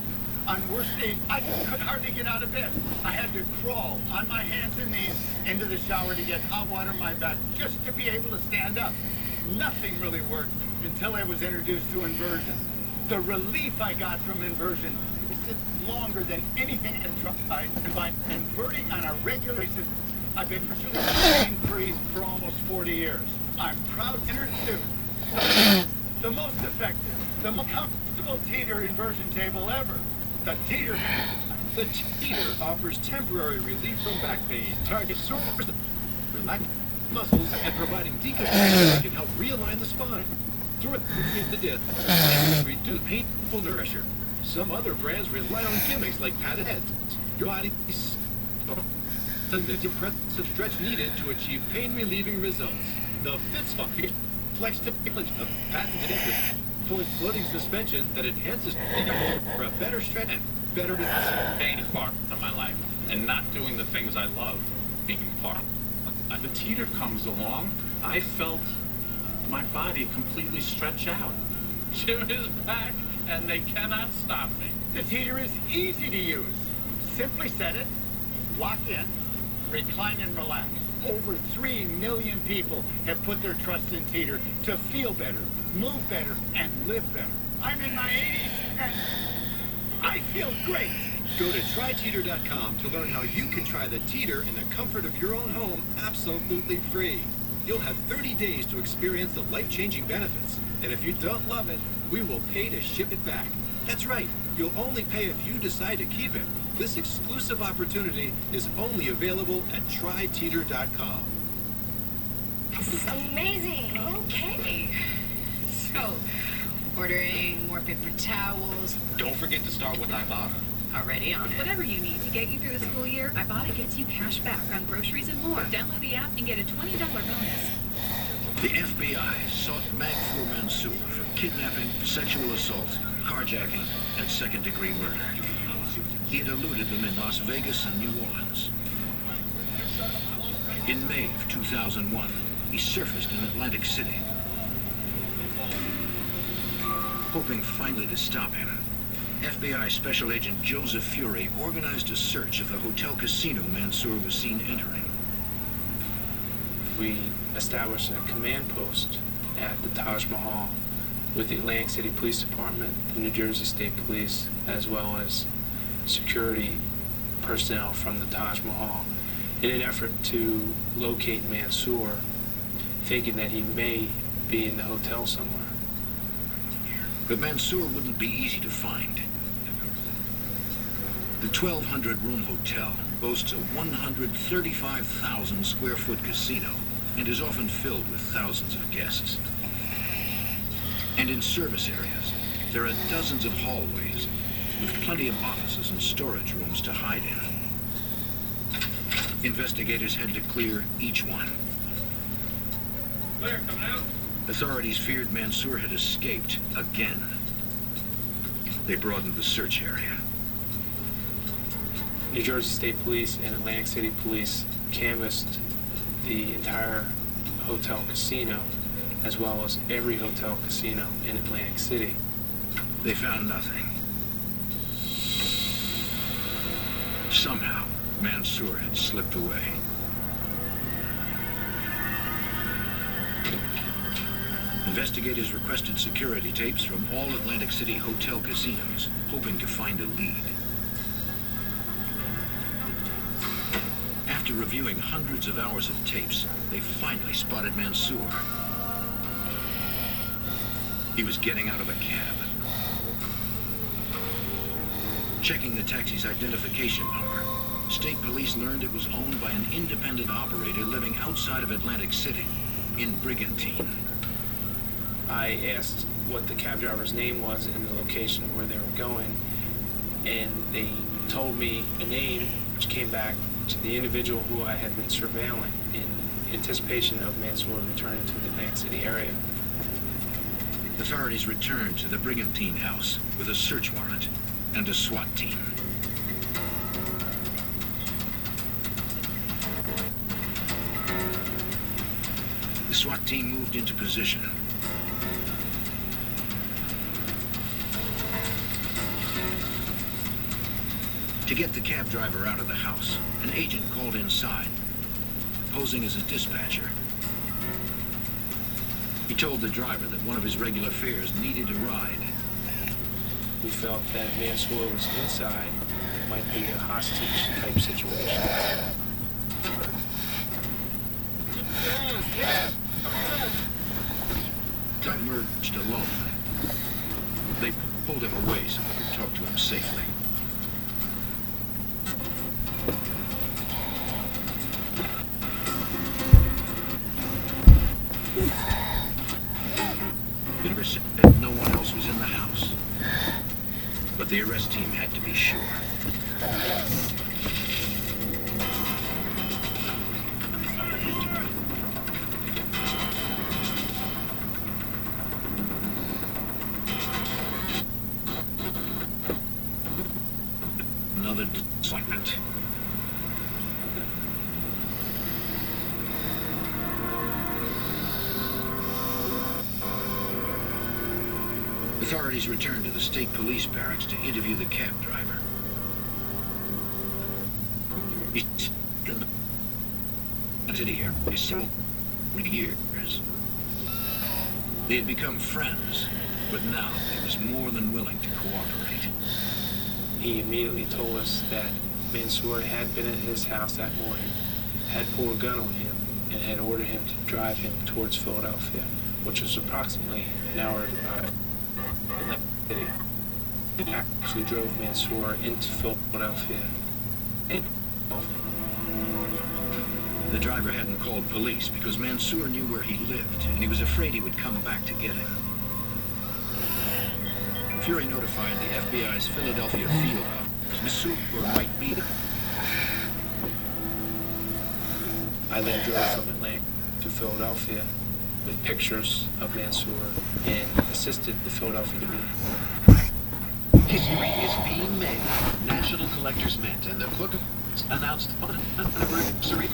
On worst days, I could hardly get out of bed. I had to crawl on my hands and knees into the shower to get hot water on my back just to be able to stand up. Nothing really worked until I was introduced to inversion. The relief I got from inversion is longer than anything I've tried, and by inverting on a regular basis, I've been virtually pain-free for almost 40 years. I'm proud to introduce the most effective, the most comfortable teeter inversion table ever, the Teeter. The Teeter offers temporary relief from back pain, targets sore relax muscles, and providing decompression that can help realign the spine. Through it between the disc and reduce painful pressure. Some other brands rely on gimmicks like padded heads. Your body the depressive stretch needed to achieve pain-relieving results. The FitSpot flex technology of patented with floating suspension that enhances for a better stretch and better results. Pain is part of my life, and not doing the things I love being part. The Teeter comes along, I felt my body completely stretch out. Jim is back, and they cannot stop me. The Teeter is easy to use. Simply set it, lock in, recline and relax. Over 3 million people have put their trust in Teeter to feel better, move better, and live better. I'm in my 80s, and I feel great. Go to tryteeter.com to learn how you can try the Teeter in the comfort of your own home absolutely free. You'll have 30 days to experience the life-changing benefits. And if you don't love it, we will pay to ship it back. That's right. You'll only pay if you decide to keep it. This exclusive opportunity is only available at tryteeter.com. This is amazing. Okay. So, ordering more paper towels. Don't forget to start with Ibotta. Already on it. Whatever you need to get you through the school year, Ibotta gets you cash back on groceries and more. Download the app and get a $20 bonus. The FBI sought Magfour Mansour for kidnapping, sexual assault, carjacking, and second-degree murder. He had eluded them in Las Vegas and New Orleans. In May of 2001, he surfaced in Atlantic City. Hoping finally to stop him, FBI Special Agent Joseph Fury organized a search of the hotel casino Mansour was seen entering. We established a command post at the Taj Mahal with the Atlantic City Police Department, the New Jersey State Police, as well as security personnel from the Taj Mahal in an effort to locate Mansour, thinking that he may be in the hotel somewhere. But Mansour wouldn't be easy to find. The 1,200-room hotel boasts a 135,000 square foot casino and is often filled with thousands of guests. And in service areas, there are dozens of hallways with plenty of offices and storage rooms to hide in. Investigators had to clear each one. Clear, coming out. Authorities feared Mansour had escaped again. They broadened the search area. New Jersey State Police and Atlantic City Police canvassed the entire hotel casino, as well as every hotel casino in Atlantic City. They found nothing. Somehow, Mansour had slipped away. Investigators requested security tapes from all Atlantic City hotel casinos, hoping to find a lead. After reviewing hundreds of hours of tapes, they finally spotted Mansour. He was getting out of a cab. Checking the taxi's identification number, state police learned it was owned by an independent operator living outside of Atlantic City, in Brigantine. I asked what the cab driver's name was and the location where they were going, and they told me a name which came back to the individual who I had been surveilling in anticipation of Mansour returning to the Atlantic City area. Authorities returned to the Brigantine house with a search warrant and a SWAT team. The SWAT team moved into position. To get the cab driver out of the house, an agent called inside, posing as a dispatcher. He told the driver that one of his regular fares needed a ride. We felt that if Mansour was inside, it might be a hostage type situation. I emerged alone. They pulled him away so I could talk to him safely. Never said that no one else was in the house. But the arrest team had to be sure. Another disappointment. Authorities returned to the state police barracks to interview the cab driver. He's been here for several years. They had become friends, but now he was more than willing to cooperate. He immediately told us that Mansour had been at his house that morning, had pulled a gun on him, and had ordered him to drive him towards Philadelphia, which was approximately an hour drive. City. He actually drove Mansour into Philadelphia. The driver hadn't called police because Mansour knew where he lived, and he was afraid he would come back to get him. Fury notified the FBI's Philadelphia field office. Mansour might be there. I then drove from Atlanta to Philadelphia with pictures of Mansour and assisted the Philadelphia Division. History is being made. National Collectors Mint and the Book announced $1 anniversary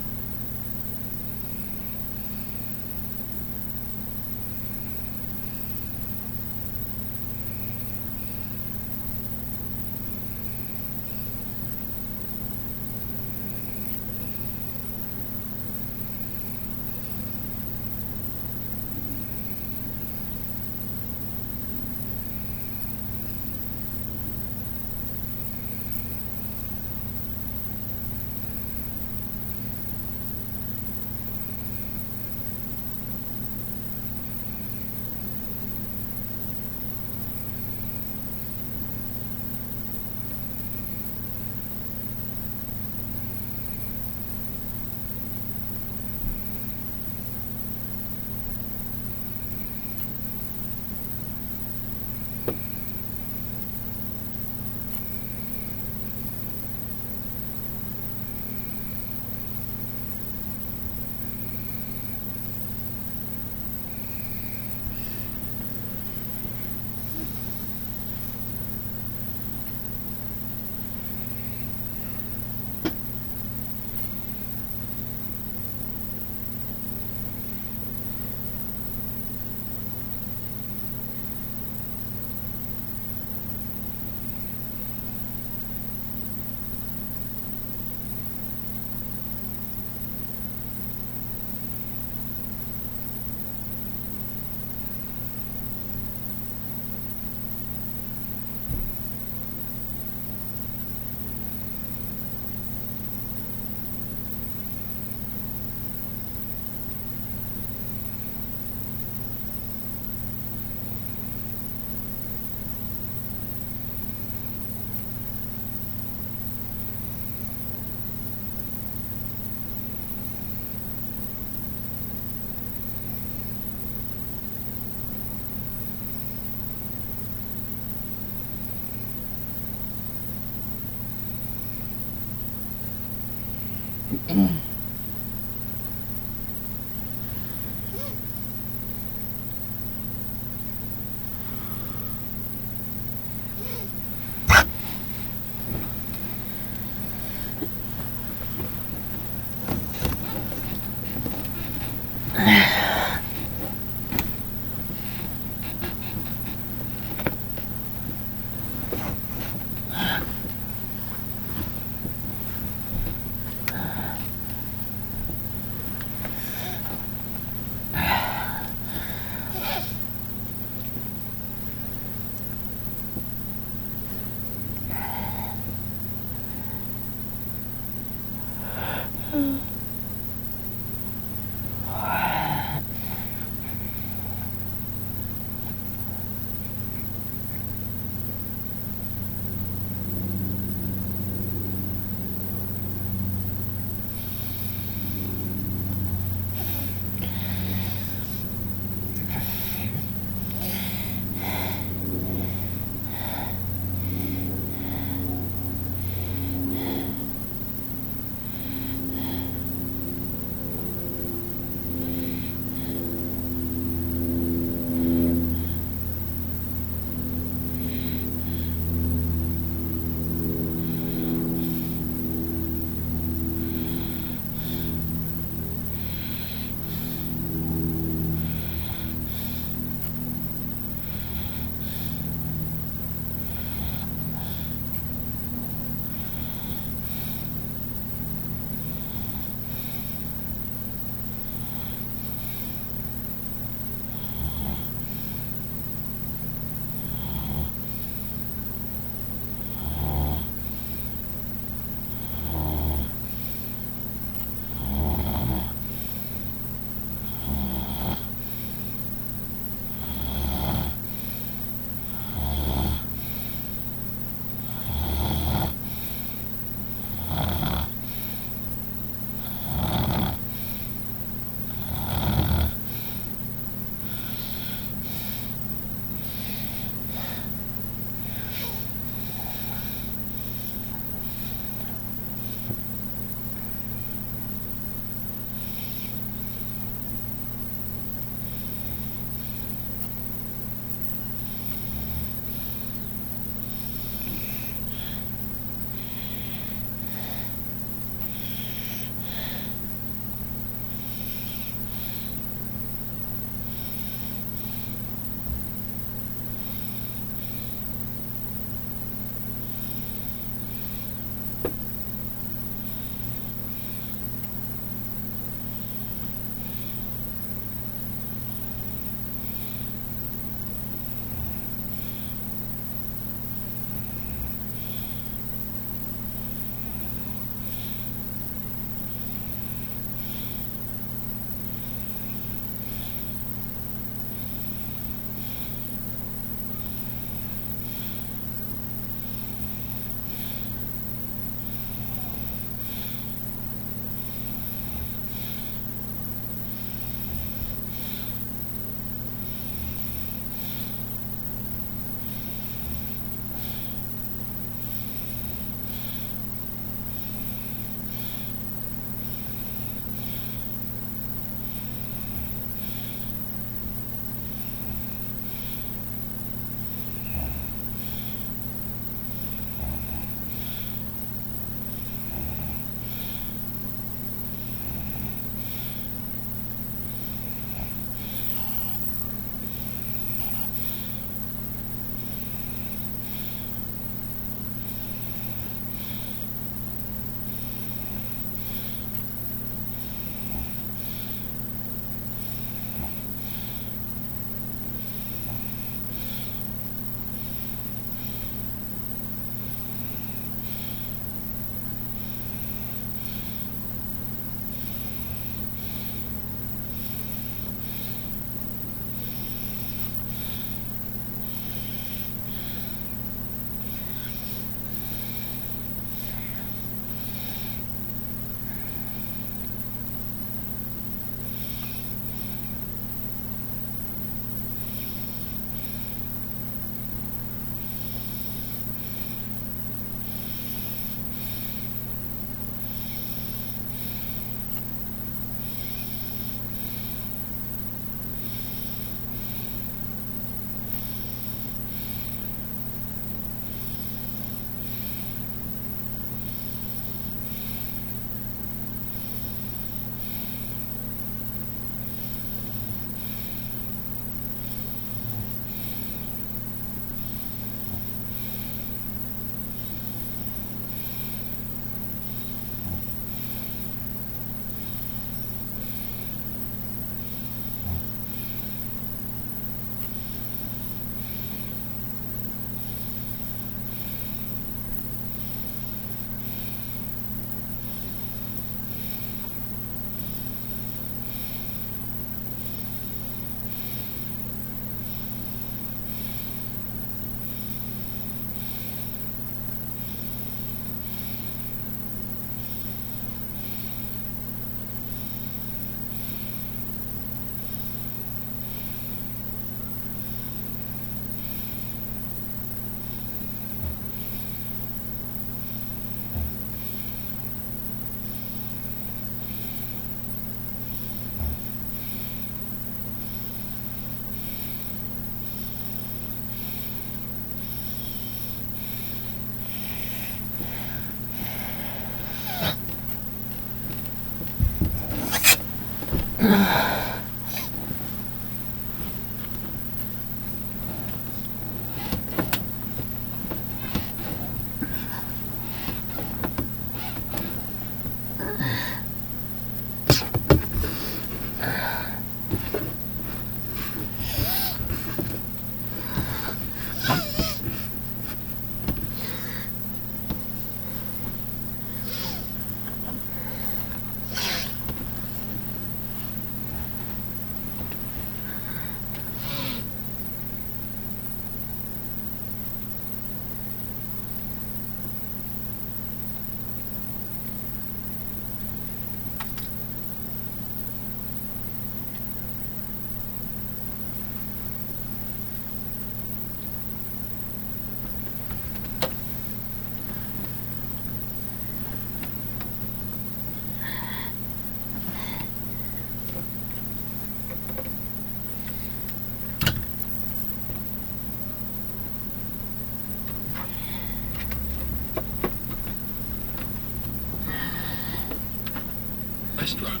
Restaurant.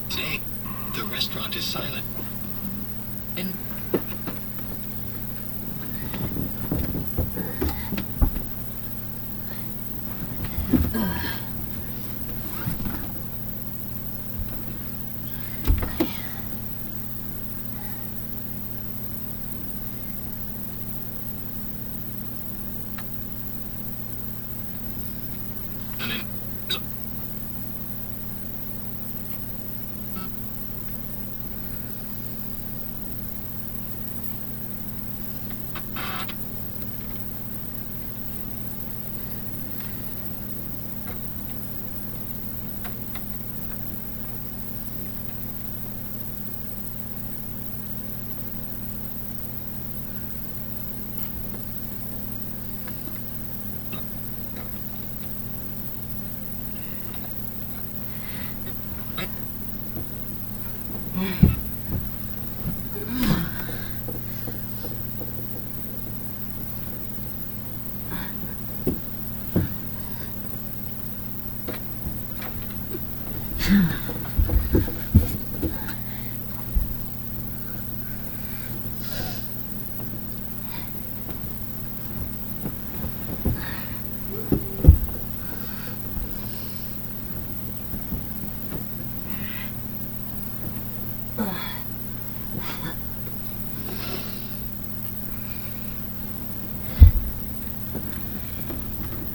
Say, the restaurant is silent. And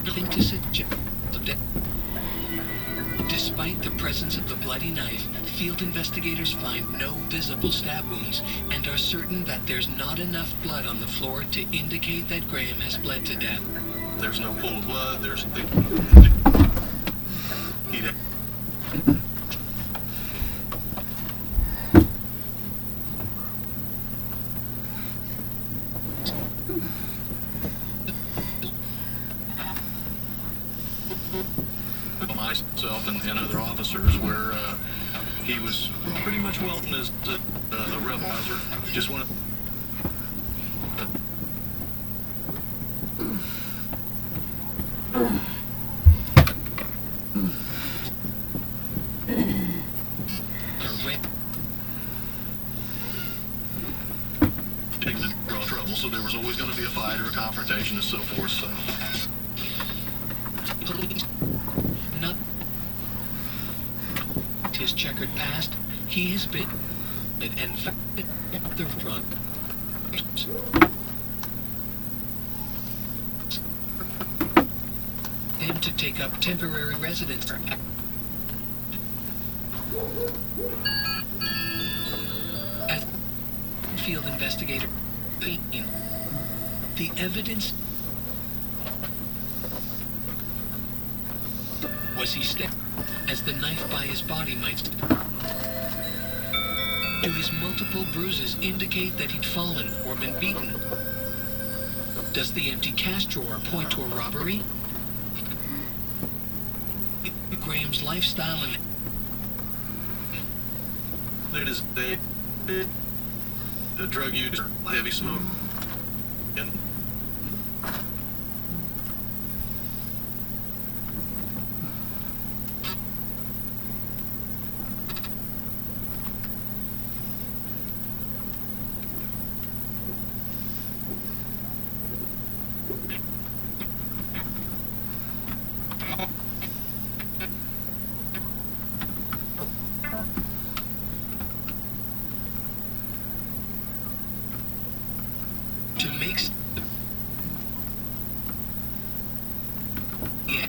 nothing to suggest that despite the presence of the bloody knife, field investigators find no visible stab wounds and are certain that there's not enough blood on the floor to indicate that Graham has bled to death. There's no pool of blood, there's myself and other officers where he was pretty much welcome as a rebel officer. Just wanted trouble, so there was always going to be a fight or a confrontation and so forth. So. Not his checkered past, he has been and the front him to take up temporary residence. As field investigator, the evidence was he stabbed as the knife by his body might. Do his multiple bruises indicate that he'd fallen or been beaten? Does the empty cash drawer point to a robbery? program's lifestyle and It is a drug user, heavy smoke, and to make yeah.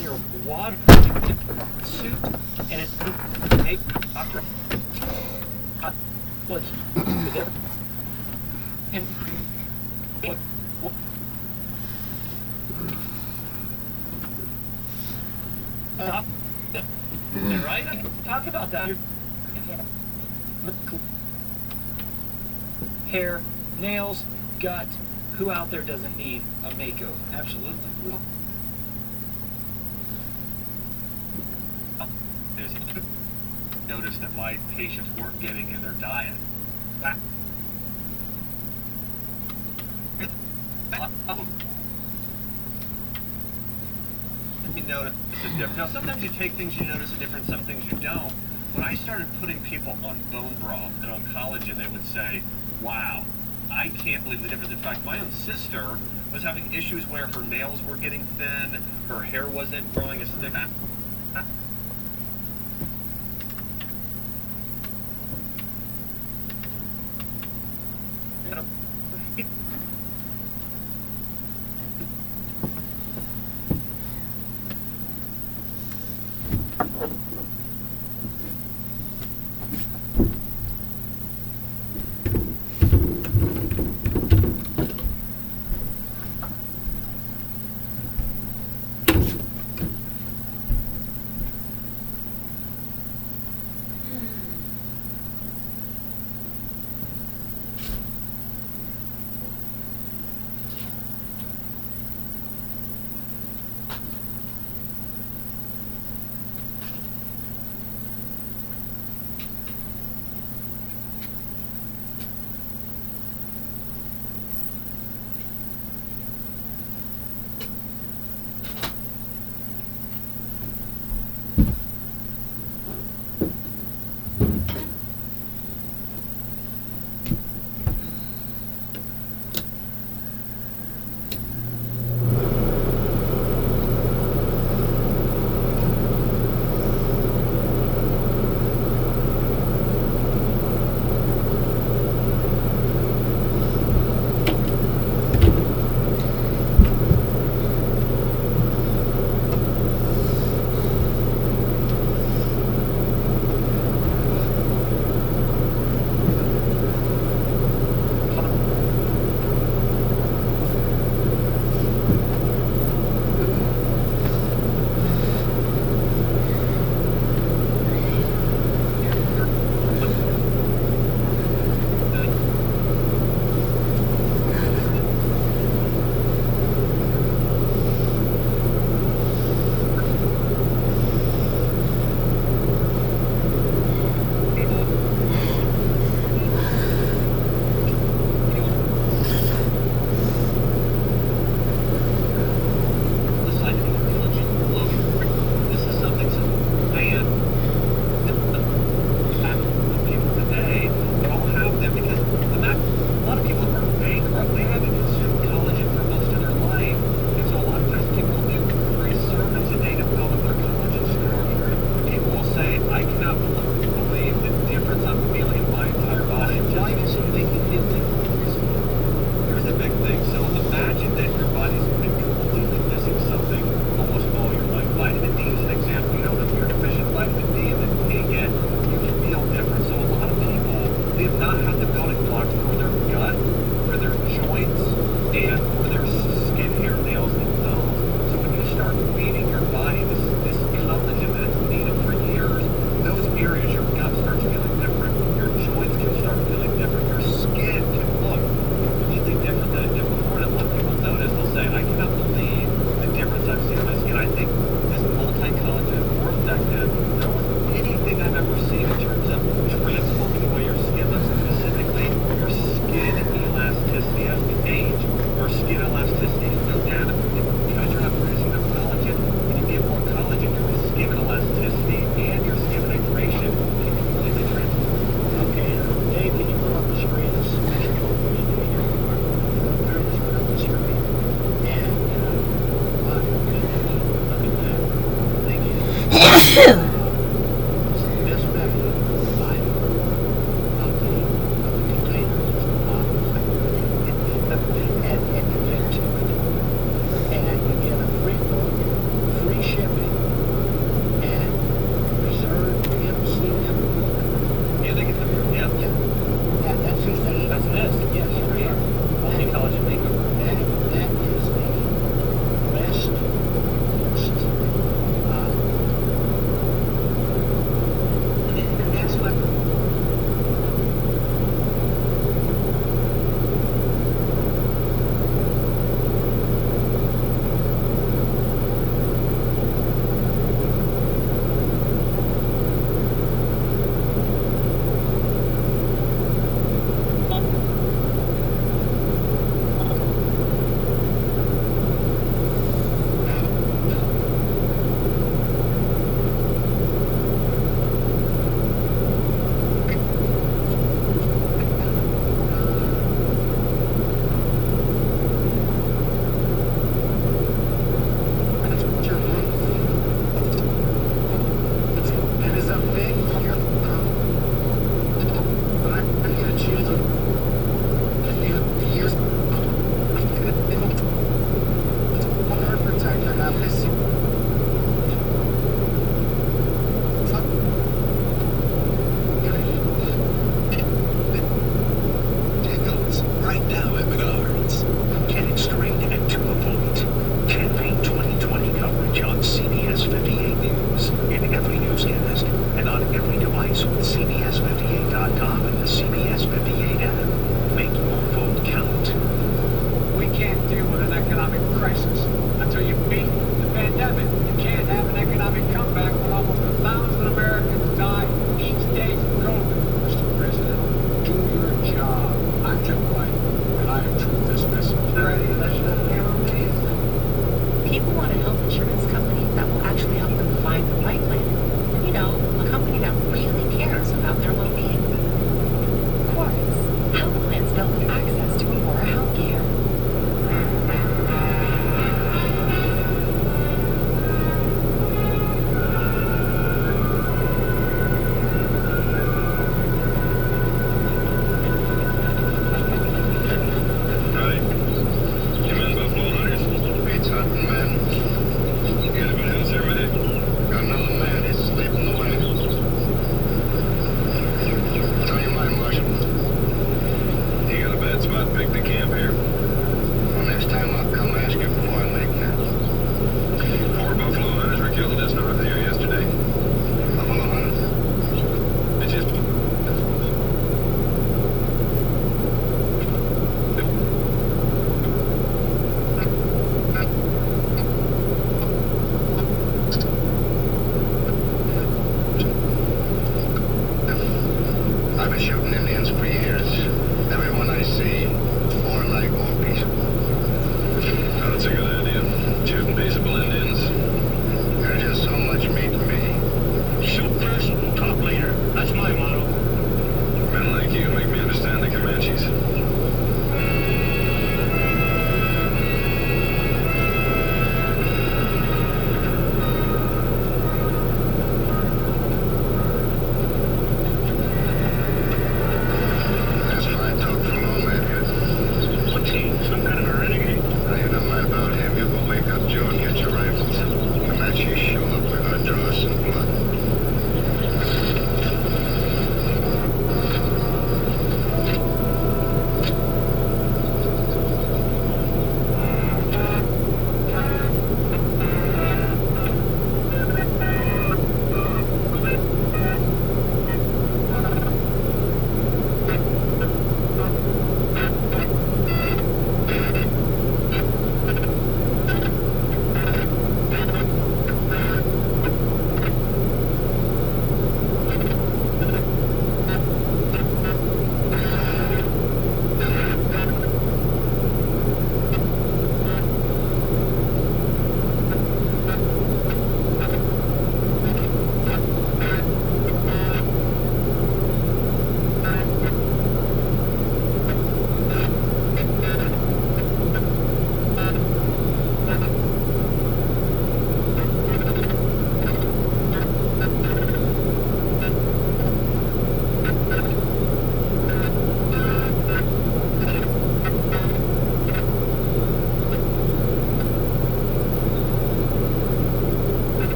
Your water suit and it make doctor was there and what right? I can talk about that. Hair, nails, gut. Who out there doesn't need a makeover? Absolutely. Noticed that my patients weren't getting in their diet. You notice a difference. Now, sometimes you take things, you notice a difference, some things you don't. When I I started putting people on bone broth and on collagen, they would say, wow, I can't believe the difference. In fact, my own sister was having issues where her nails were getting thin, her hair wasn't growing as thick.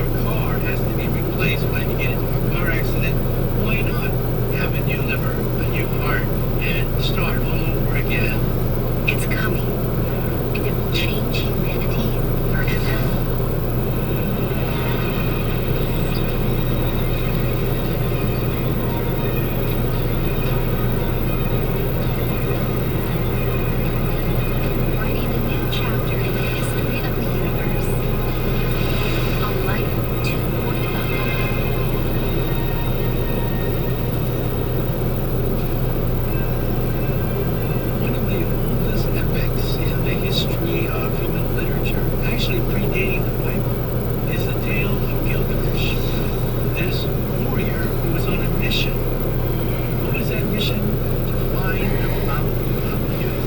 your car has to be replaced when you get into a car accident, why not have a new liver, a new heart, and start all over again? It's coming, and it will change humanity forever. Writing a new chapter in the history of the universe. A Life 2.0. One of the oldest epics in the history of human literature, actually predating the Bible, is the tale of Gilgamesh. This warrior who was on a mission. What was that mission? To find the fountain of youth.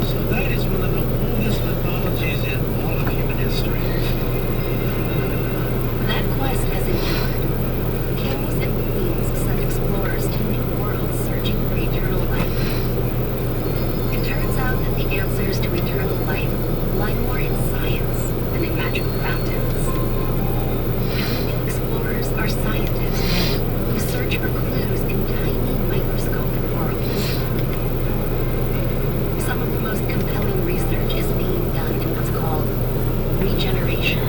So that is one of the oldest mythologies in all of human history. That quest has endured. Kings and queens sent explorers to new worlds searching for eternal life. It turns out that the answers to eternal life lie more in science than in magical fountains. And the new explorers are scientists who search for clues in tiny microscopic worlds. Some of the most compelling research is being done in what's called regeneration.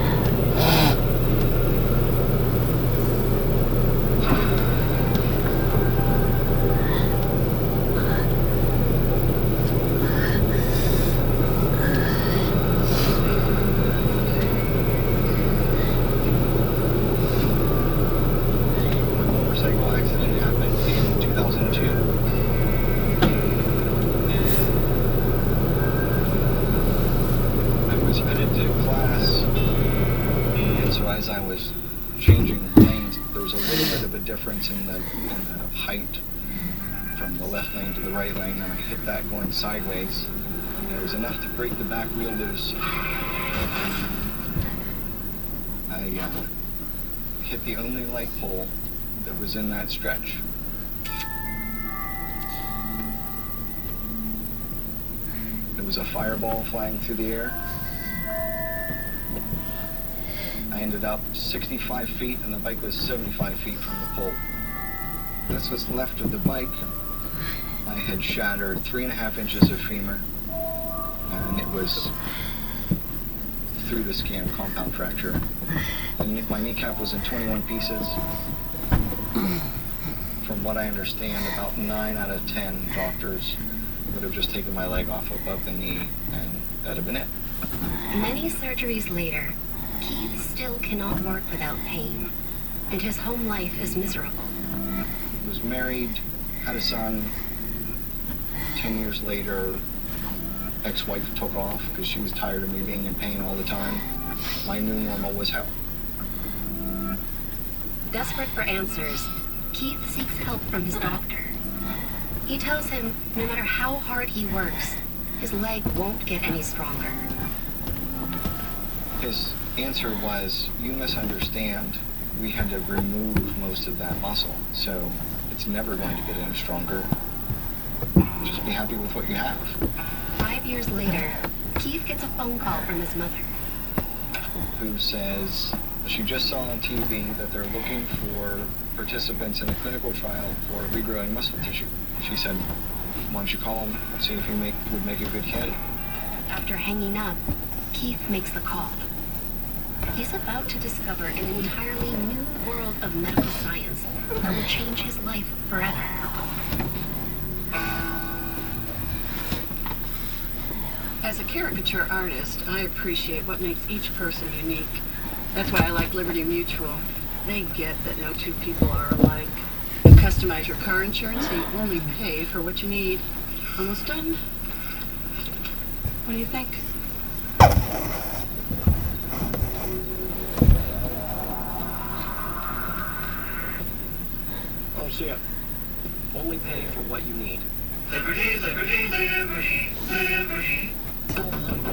Motorcycle accident happened in 2002. I was headed to class, and so as I was changing lanes, there was a little bit of a difference in the height from the left lane to the right lane, and I hit that going sideways, and it was enough to break the back wheel loose. I hit the only light pole that was in that stretch. There was a fireball flying through the air. I ended up 65 feet and the bike was 75 feet from the pole. This was left of the bike. I had shattered 3.5 inches of femur, and it was through the skin, compound fracture. And my kneecap was in 21 pieces. From what I understand, about 9 out of 10 doctors would have just taken my leg off above the knee, and that'd have been it. Many surgeries later, Keith still cannot work without pain, and his home life is miserable. Was married, had a son. 10 years later, ex-wife took off because she was tired of me being in pain all the time. My new normal was hell. Desperate for answers, Keith seeks help from his doctor. He tells him no matter how hard he works, his leg won't get any stronger. His answer was, "You misunderstand. We had to remove most of that muscle, so it's never going to get any stronger. Just be happy with what you have." 5 years later, Keith gets a phone call from his mother, who says she just saw on TV that they're looking for participants in a clinical trial for regrowing muscle tissue. She said, "Why don't you call him, see if he would make a good candidate." After hanging up, Keith makes the call. He's about to discover an entirely new world of medical science that will change his life forever. As a caricature artist, I appreciate what makes each person unique. That's why I like Liberty Mutual. They get that no two people are alike. You customize your car insurance so you only pay for what you need. Almost done? What do you think? Oh, see ya. Only pay for what you need. Liberty, liberty, liberty, liberty.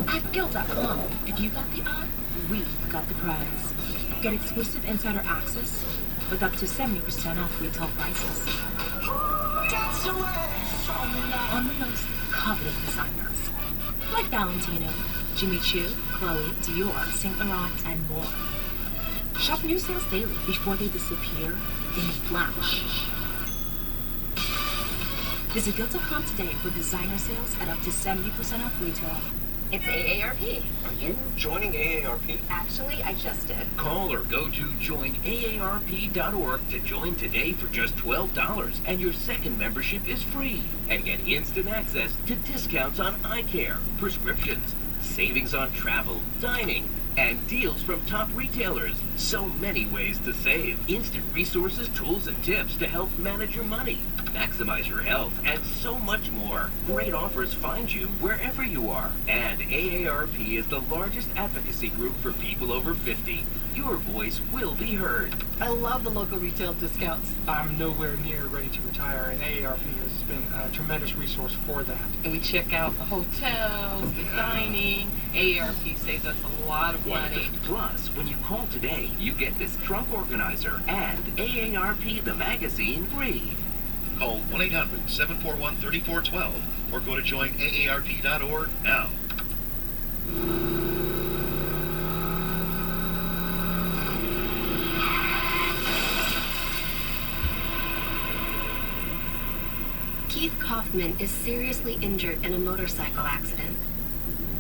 At Guild.com, if you got the odd, we've got the prize. Get exclusive insider access with up to 70% off retail prices. On the most coveted designers, like Valentino, Jimmy Choo, Chloe, Dior, Saint Laurent, and more. Shop new sales daily before they disappear in a flash. Visit Guild.com today for designer sales at up to 70% off retail. It's AARP. Are you joining AARP? Actually, I just did. Call or go to joinaarp.org to join today for just $12, and your second membership is free. And get instant access to discounts on eye care, prescriptions, savings on travel, dining, and deals from top retailers. So many ways to save. Instant resources, tools, and tips to help manage your money, maximize your health, and so much more. Great offers find you wherever you are. And AARP is the largest advocacy group for people over 50. Your voice will be heard. I love the local retail discounts. I'm nowhere near ready to retire, and AARP has been a tremendous resource for that. And we check out the hotels, the dining. AARP saves us a lot of money. Plus, when you call today, you get this trunk organizer and AARP the magazine free. Call 1-800-741-3412 or go to joinaarp.org now. Keith Kaufman is seriously injured in a motorcycle accident.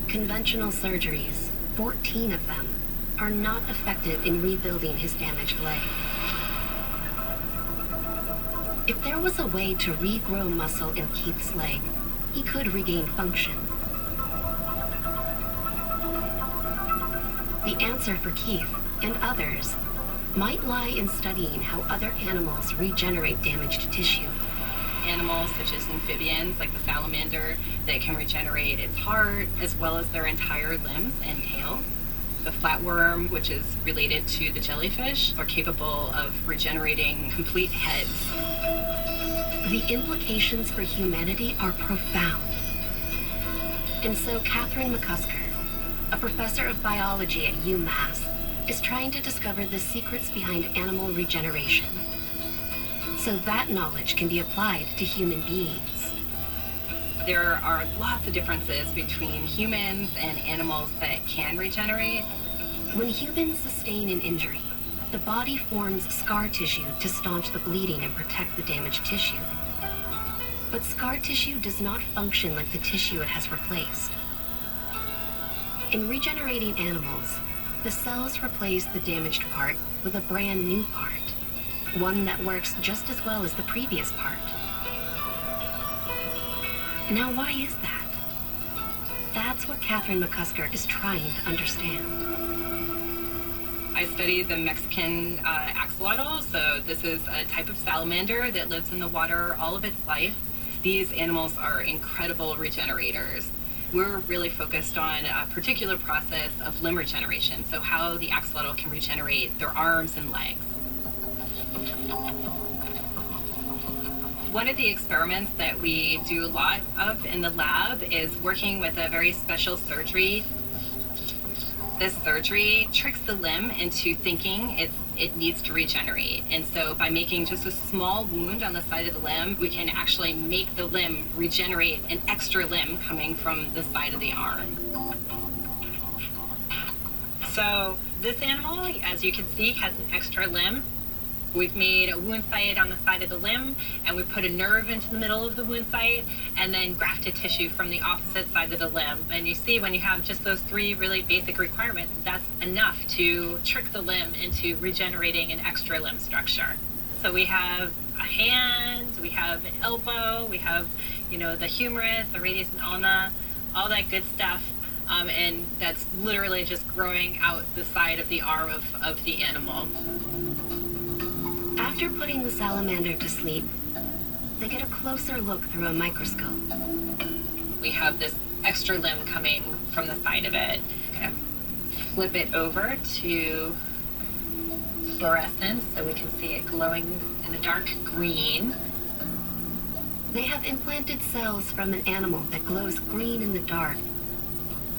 Conventional surgeries, 14 of them, are not effective in rebuilding his damaged leg. If there was a way to regrow muscle in Keith's leg, he could regain function. The answer for Keith and others might lie in studying how other animals regenerate damaged tissue. Animals such as amphibians, like the salamander, that can regenerate its heart as well as their entire limbs and tail. The flatworm, which is related to the jellyfish, are capable of regenerating complete heads. The implications for humanity are profound. And so Catherine McCusker, a professor of biology at UMass, is trying to discover the secrets behind animal regeneration, so that knowledge can be applied to human beings. There are lots of differences between humans and animals that can regenerate. When humans sustain an injury, the body forms scar tissue to staunch the bleeding and protect the damaged tissue. But scar tissue does not function like the tissue it has replaced. In regenerating animals, the cells replace the damaged part with a brand new part, one that works just as well as the previous part. Now, why is that? That's what Catherine McCusker is trying to understand. I studied the Mexican axolotl, so this is a type of salamander that lives in the water all of its life. These animals are incredible regenerators. We're really focused on a particular process of limb regeneration, so how the axolotl can regenerate their arms and legs. One of the experiments that we do a lot of in the lab is working with a very special surgery. This surgery tricks the limb into thinking it needs to regenerate. And so by making just a small wound on the side of the limb, we can actually make the limb regenerate an extra limb coming from the side of the arm. So this animal, as you can see, has an extra limb. We've made a wound site on the side of the limb, and we put a nerve into the middle of the wound site, and then grafted tissue from the opposite side of the limb. And you see, when you have just those three really basic requirements, that's enough to trick the limb into regenerating an extra limb structure. So we have a hand, we have an elbow, we have, the humerus, the radius and ulna, all that good stuff. And that's literally just growing out the side of the arm of the animal. After putting the salamander to sleep, they get a closer look through a microscope. We have this extra limb coming from the side of it. Kind of flip it over to fluorescence so we can see it glowing in a dark green. They have implanted cells from an animal that glows green in the dark,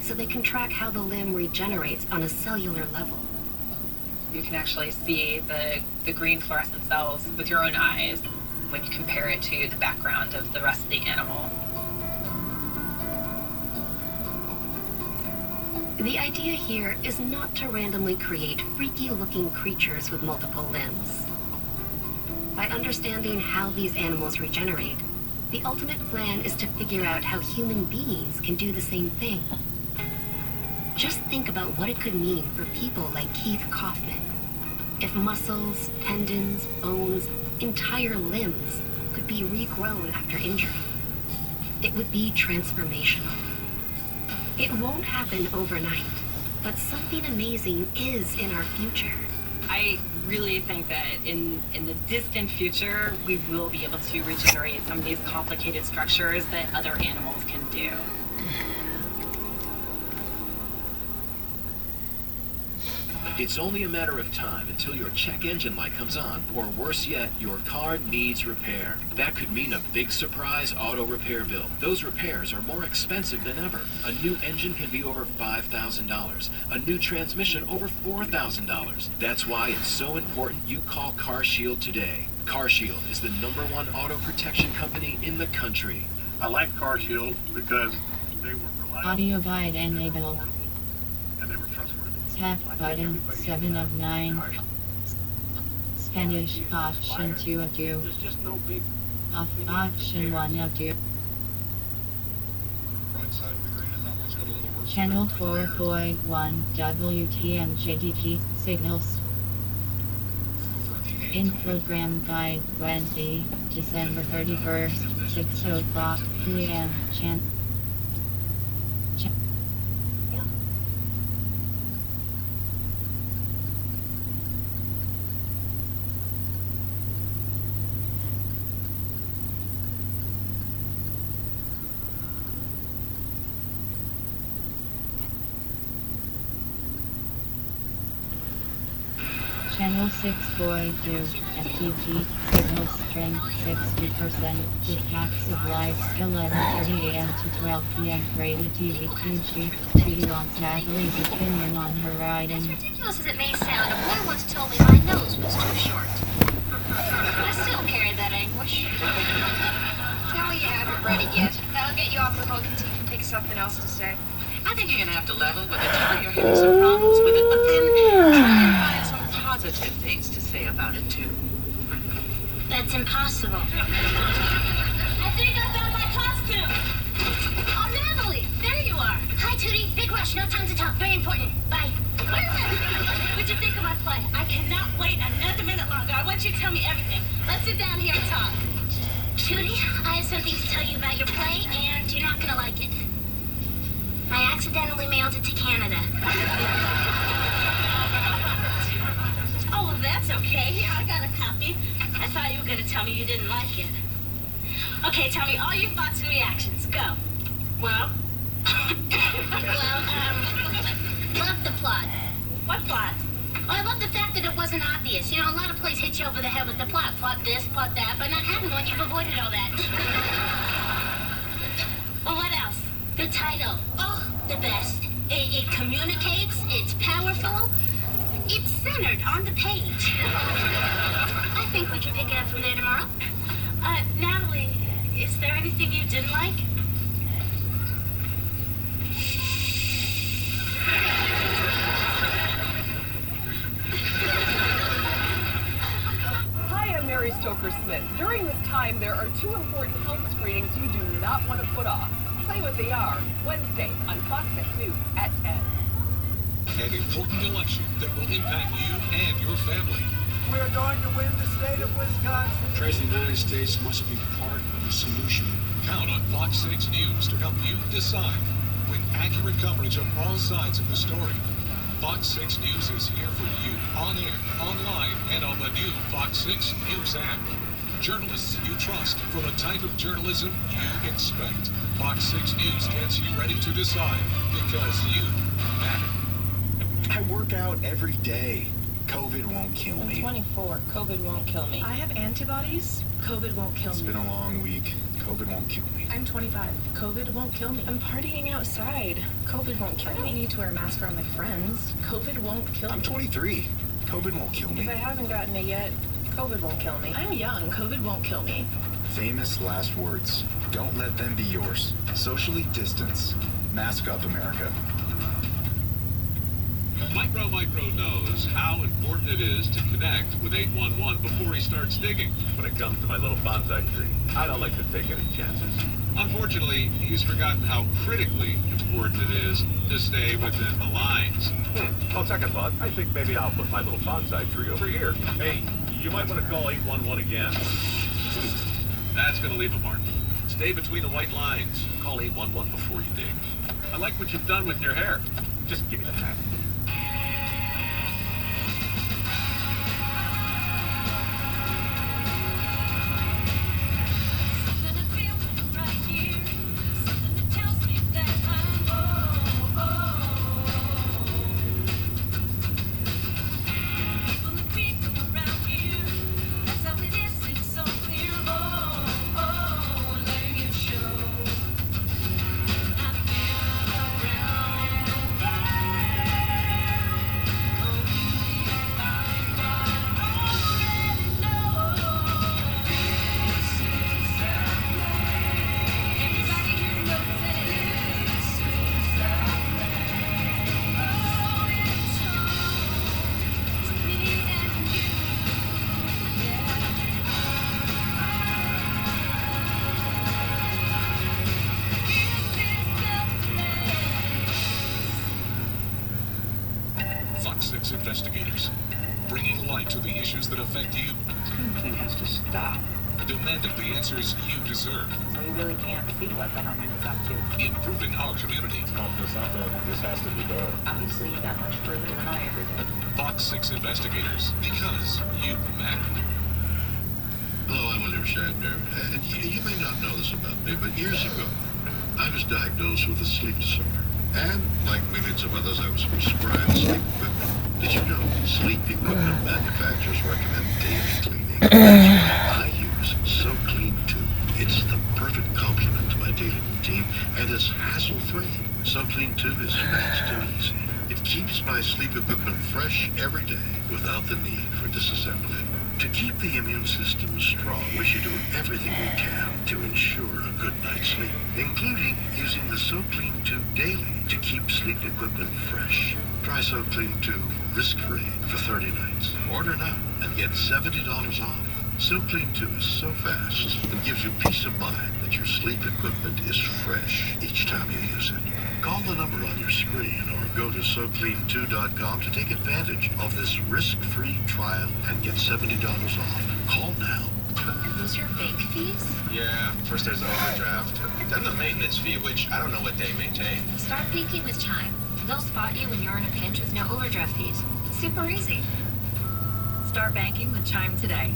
so they can track how the limb regenerates on a cellular level. You can actually see the green fluorescent cells with your own eyes when you compare it to the background of the rest of the animal. The idea here is not to randomly create freaky-looking creatures with multiple limbs. By understanding how these animals regenerate, the ultimate plan is to figure out how human beings can do the same thing. Just think about what it could mean for people like Keith Kaufman. If muscles, tendons, bones, entire limbs could be regrown after injury, it would be transformational. It won't happen overnight, but something amazing is in our future. I really think that in the distant future, we will be able to regenerate some of these complicated structures that other animals can do. It's only a matter of time until your check engine light comes on, or worse yet, your car needs repair. That could mean a big surprise auto repair bill. Those repairs are more expensive than ever. A new engine can be over $5,000. A new transmission over $4,000. That's why it's so important you call CarShield today. CarShield is the #1 auto protection company in the country. I like CarShield because they were reliable. Audio guide enabled. And they were trustworthy. Tap button 7 of 9. Spanish option 2 of 2. There's just no big Off option 1 of 2. Channel 4.1 WTMJDG signals. In program guide Wednesday, December 31st, 6 o'clock p.m. Channel 6.2 FTG signal strength 60% with active lights 11:30 a.m. to 12 p.m. Rated TV QG. Tweety wants Natalie's opinion on her riding. As ridiculous as it may sound, a boy once told me my nose was too short. I still carry that anguish. Tell me you haven't read it yet. That'll get you off the hook until you can think of something else to say. I think you're gonna have to level with it. Tell her you're having some problems with it, but then try and find some positive things to say about it too. That's impossible. I think I found my costume. Oh, Natalie, there you are. Hi, Tootie. Big rush. No time to talk. Very important. Bye. What'd you think of my play? I cannot wait another minute longer. I want you to tell me everything. Let's sit down here and talk. Tootie, I have something to tell you about your play, and you're not gonna like it. I accidentally mailed it to Canada. Oh, well, that's okay. I got a copy. I thought you were going to tell me you didn't like it. Okay, tell me all your thoughts and reactions. Go. Well? Love the plot. What plot? Well, I love the fact that it wasn't obvious. You know, a lot of plays hit you over the head with the plot. Plot this, plot that. By not having one, you've avoided all that. Well, what else? The title. Oh, the best. It communicates. It's powerful. It's centered on the page. I think we can pick it up from there tomorrow. Natalie, is there anything you didn't like? Hi, I'm Mary Stoker-Smith. During this time, there are 2 important health screenings you do not want to put off. I'll tell you what they are. Wednesday on Fox 6 News at 10. An important election that will impact you and your family. We're going to win the state of Wisconsin. The President of the United States must be part of the solution. Count on Fox 6 News to help you decide with accurate coverage of all sides of the story. Fox 6 News is here for you, on air, online, and on the new Fox 6 News app. Journalists you trust for the type of journalism you expect. Fox 6 News gets you ready to decide because you matter. I work out every day. COVID won't kill me. I'm 24. COVID won't kill me. I have antibodies. COVID won't kill me. It's been a long week. COVID won't kill me. I'm 25. COVID won't kill me. I'm partying outside. COVID won't kill me. I don't need to wear a mask around my friends. COVID won't kill me. I'm 23. COVID won't kill me. If I haven't gotten it yet, COVID won't kill me. I'm young. COVID won't kill me. Famous last words. Don't let them be yours. Socially distance. Mask up, America. Micro knows how important it is to connect with 811 before he starts digging. When it comes to my little bonsai tree, I don't like to take any chances. Unfortunately, he's forgotten how critically important it is to stay within the lines. On second thought, I think maybe I'll put my little bonsai tree over here. Hey, you might want to call 811 again. That's going to leave a mark. Stay between the white lines. Call 811 before you dig. I like what you've done with your hair. Just give me the hat. Fox 6 investigators, bringing light to the issues that affect you. This thing has to stop. Demanding the answers you deserve. So you really can't see what the government is up to. Improving our community. This has to be done. Obviously, you got much further than I ever did. Fox 6 investigators, because you matter. Hello, I'm William Shatner. And you may not know this about me, but years ago, I was diagnosed with a sleep disorder. And, like millions of others, I was prescribed sleep equipment. Did you know sleep equipment manufacturers recommend daily cleaning? That's why I use So Clean 2. It's the perfect complement to my daily routine, and it's hassle-free. So Clean 2 is fast and easy. It keeps my sleep equipment fresh every day without the need for disassembly. To keep the immune system strong, we should do everything we can to ensure a good night's sleep, including using the So Clean 2 daily to keep sleep equipment fresh. Try So Clean 2 risk-free for 30 nights. Order now and get $70 off. So Clean 2 is so fast and gives you peace of mind that your sleep equipment is fresh each time you use it. Call the number on your screen or go to SoClean2.com to take advantage of this risk-free trial and get $70 off. Call now. Are those your bank fees? Yeah, first there's the overdraft, then the maintenance fee, which I don't know what they maintain. Start banking with Chime. They'll spot you when you're in a pinch with no overdraft fees. Super easy. Start banking with Chime today.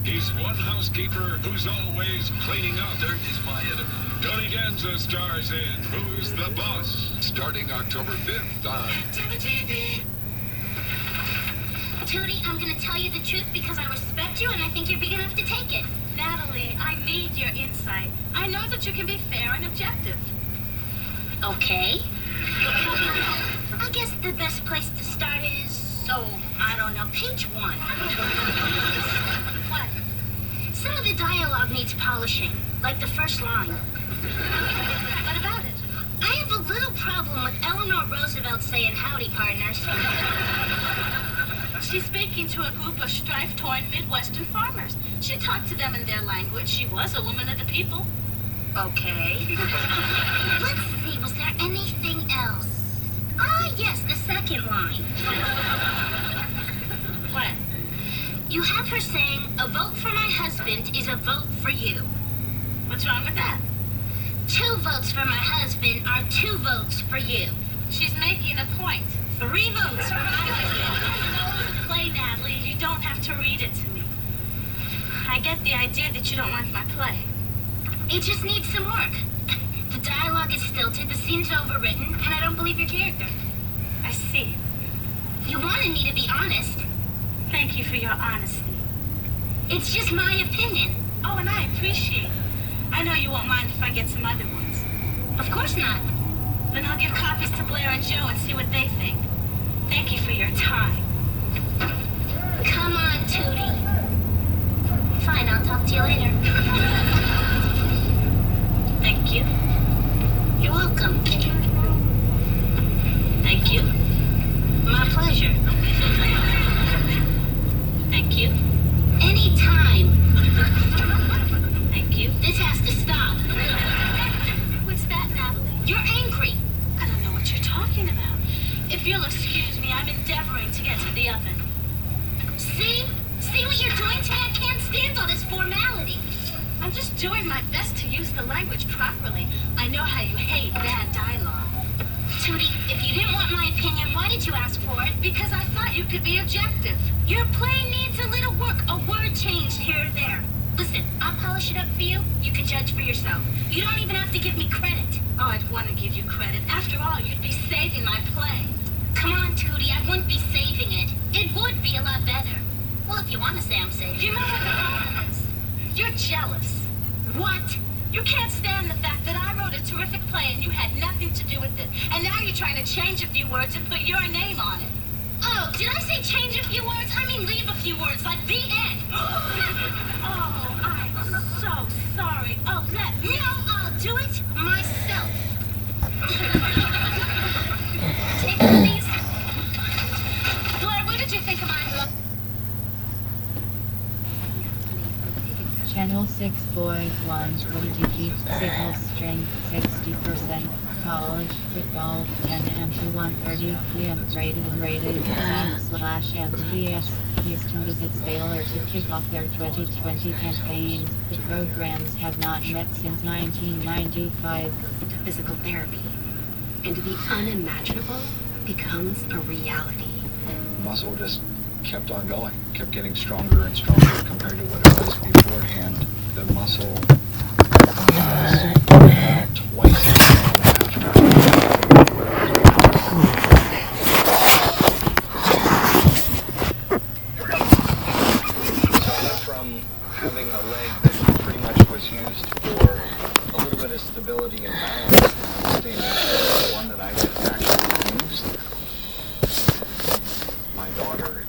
He's one housekeeper who's always cleaning up. Dirt is my enemy. Tony Danza stars in Who's the Boss? Starting October 5th on TV. Tootie, I'm gonna tell you the truth because I respect you and I think you're big enough to take it. Natalie, I need your insight. I know that you can be fair and objective. Okay. I guess the best place to start is, I don't know, page 1. What? Some of the dialogue needs polishing, like the first line. What about it? I have a little problem with Eleanor Roosevelt saying howdy, partners. She's speaking to a group of strife-torn Midwestern farmers. She talked to them in their language. She was a woman of the people. Okay. Let's see, was there anything else? Ah, yes, the second line. What? You have her saying, a vote for my husband is a vote for you. What's wrong with that? 2 votes for my husband are 2 votes for you. She's making a point. 3 votes for my husband. Play, Natalie. You don't have to read it to me. I get the idea that you don't like my play. It just needs some work. The dialogue is stilted, the scenes are overwritten, and I don't believe your character. I see. You wanted me to be honest. Thank you for your honesty. It's just my opinion. Oh, and I appreciate it. I know you won't mind if I get some other ones. Of course not. Then I'll give copies to Blair and Joe and see what they think. Thank you for your time. Come on, Tootie. Fine, I'll talk to you later. Thank you. You're welcome. Thank you. doing my best to use the language properly. I know how you hate bad dialogue. Tootie, if you didn't want my opinion, why did you ask for it? Because I thought you could be objective. Your play needs a little work, a word changed here or there. Listen, I'll polish it up for you. You can judge for yourself. You don't even have to give me credit. Oh, I'd want to give you credit. After all, you'd be saving my play. Come on, Tootie, I wouldn't be saving it. It would be a lot better. Well, if you want to say I'm saving it. You know what the problem is? You're jealous. What? You can't stand the fact that I wrote a terrific play and you had nothing to do with it. And now you're trying to change a few words and put your name on it. Oh, did I say change a few words? I mean leave a few words, like the end. Oh, I'm so sorry. Oh, I'll do it myself. Take one of these. Blair, what did you think of my look? Channel 6.1 VDG, signal strength 60%, college, football, 10 AM to 1:30 PM, rated /MTS. Houston visits Baylor to kick off their 2020 campaign. The programs have not met since 1995. To physical therapy, and the unimaginable becomes a reality. Muscle just kept on going, kept getting stronger and stronger compared to what it was beforehand. The muscle was about twice as strong So I went from having a leg that pretty much was used for a little bit of stability and balance, and understanding the one that I could actually use. My daughter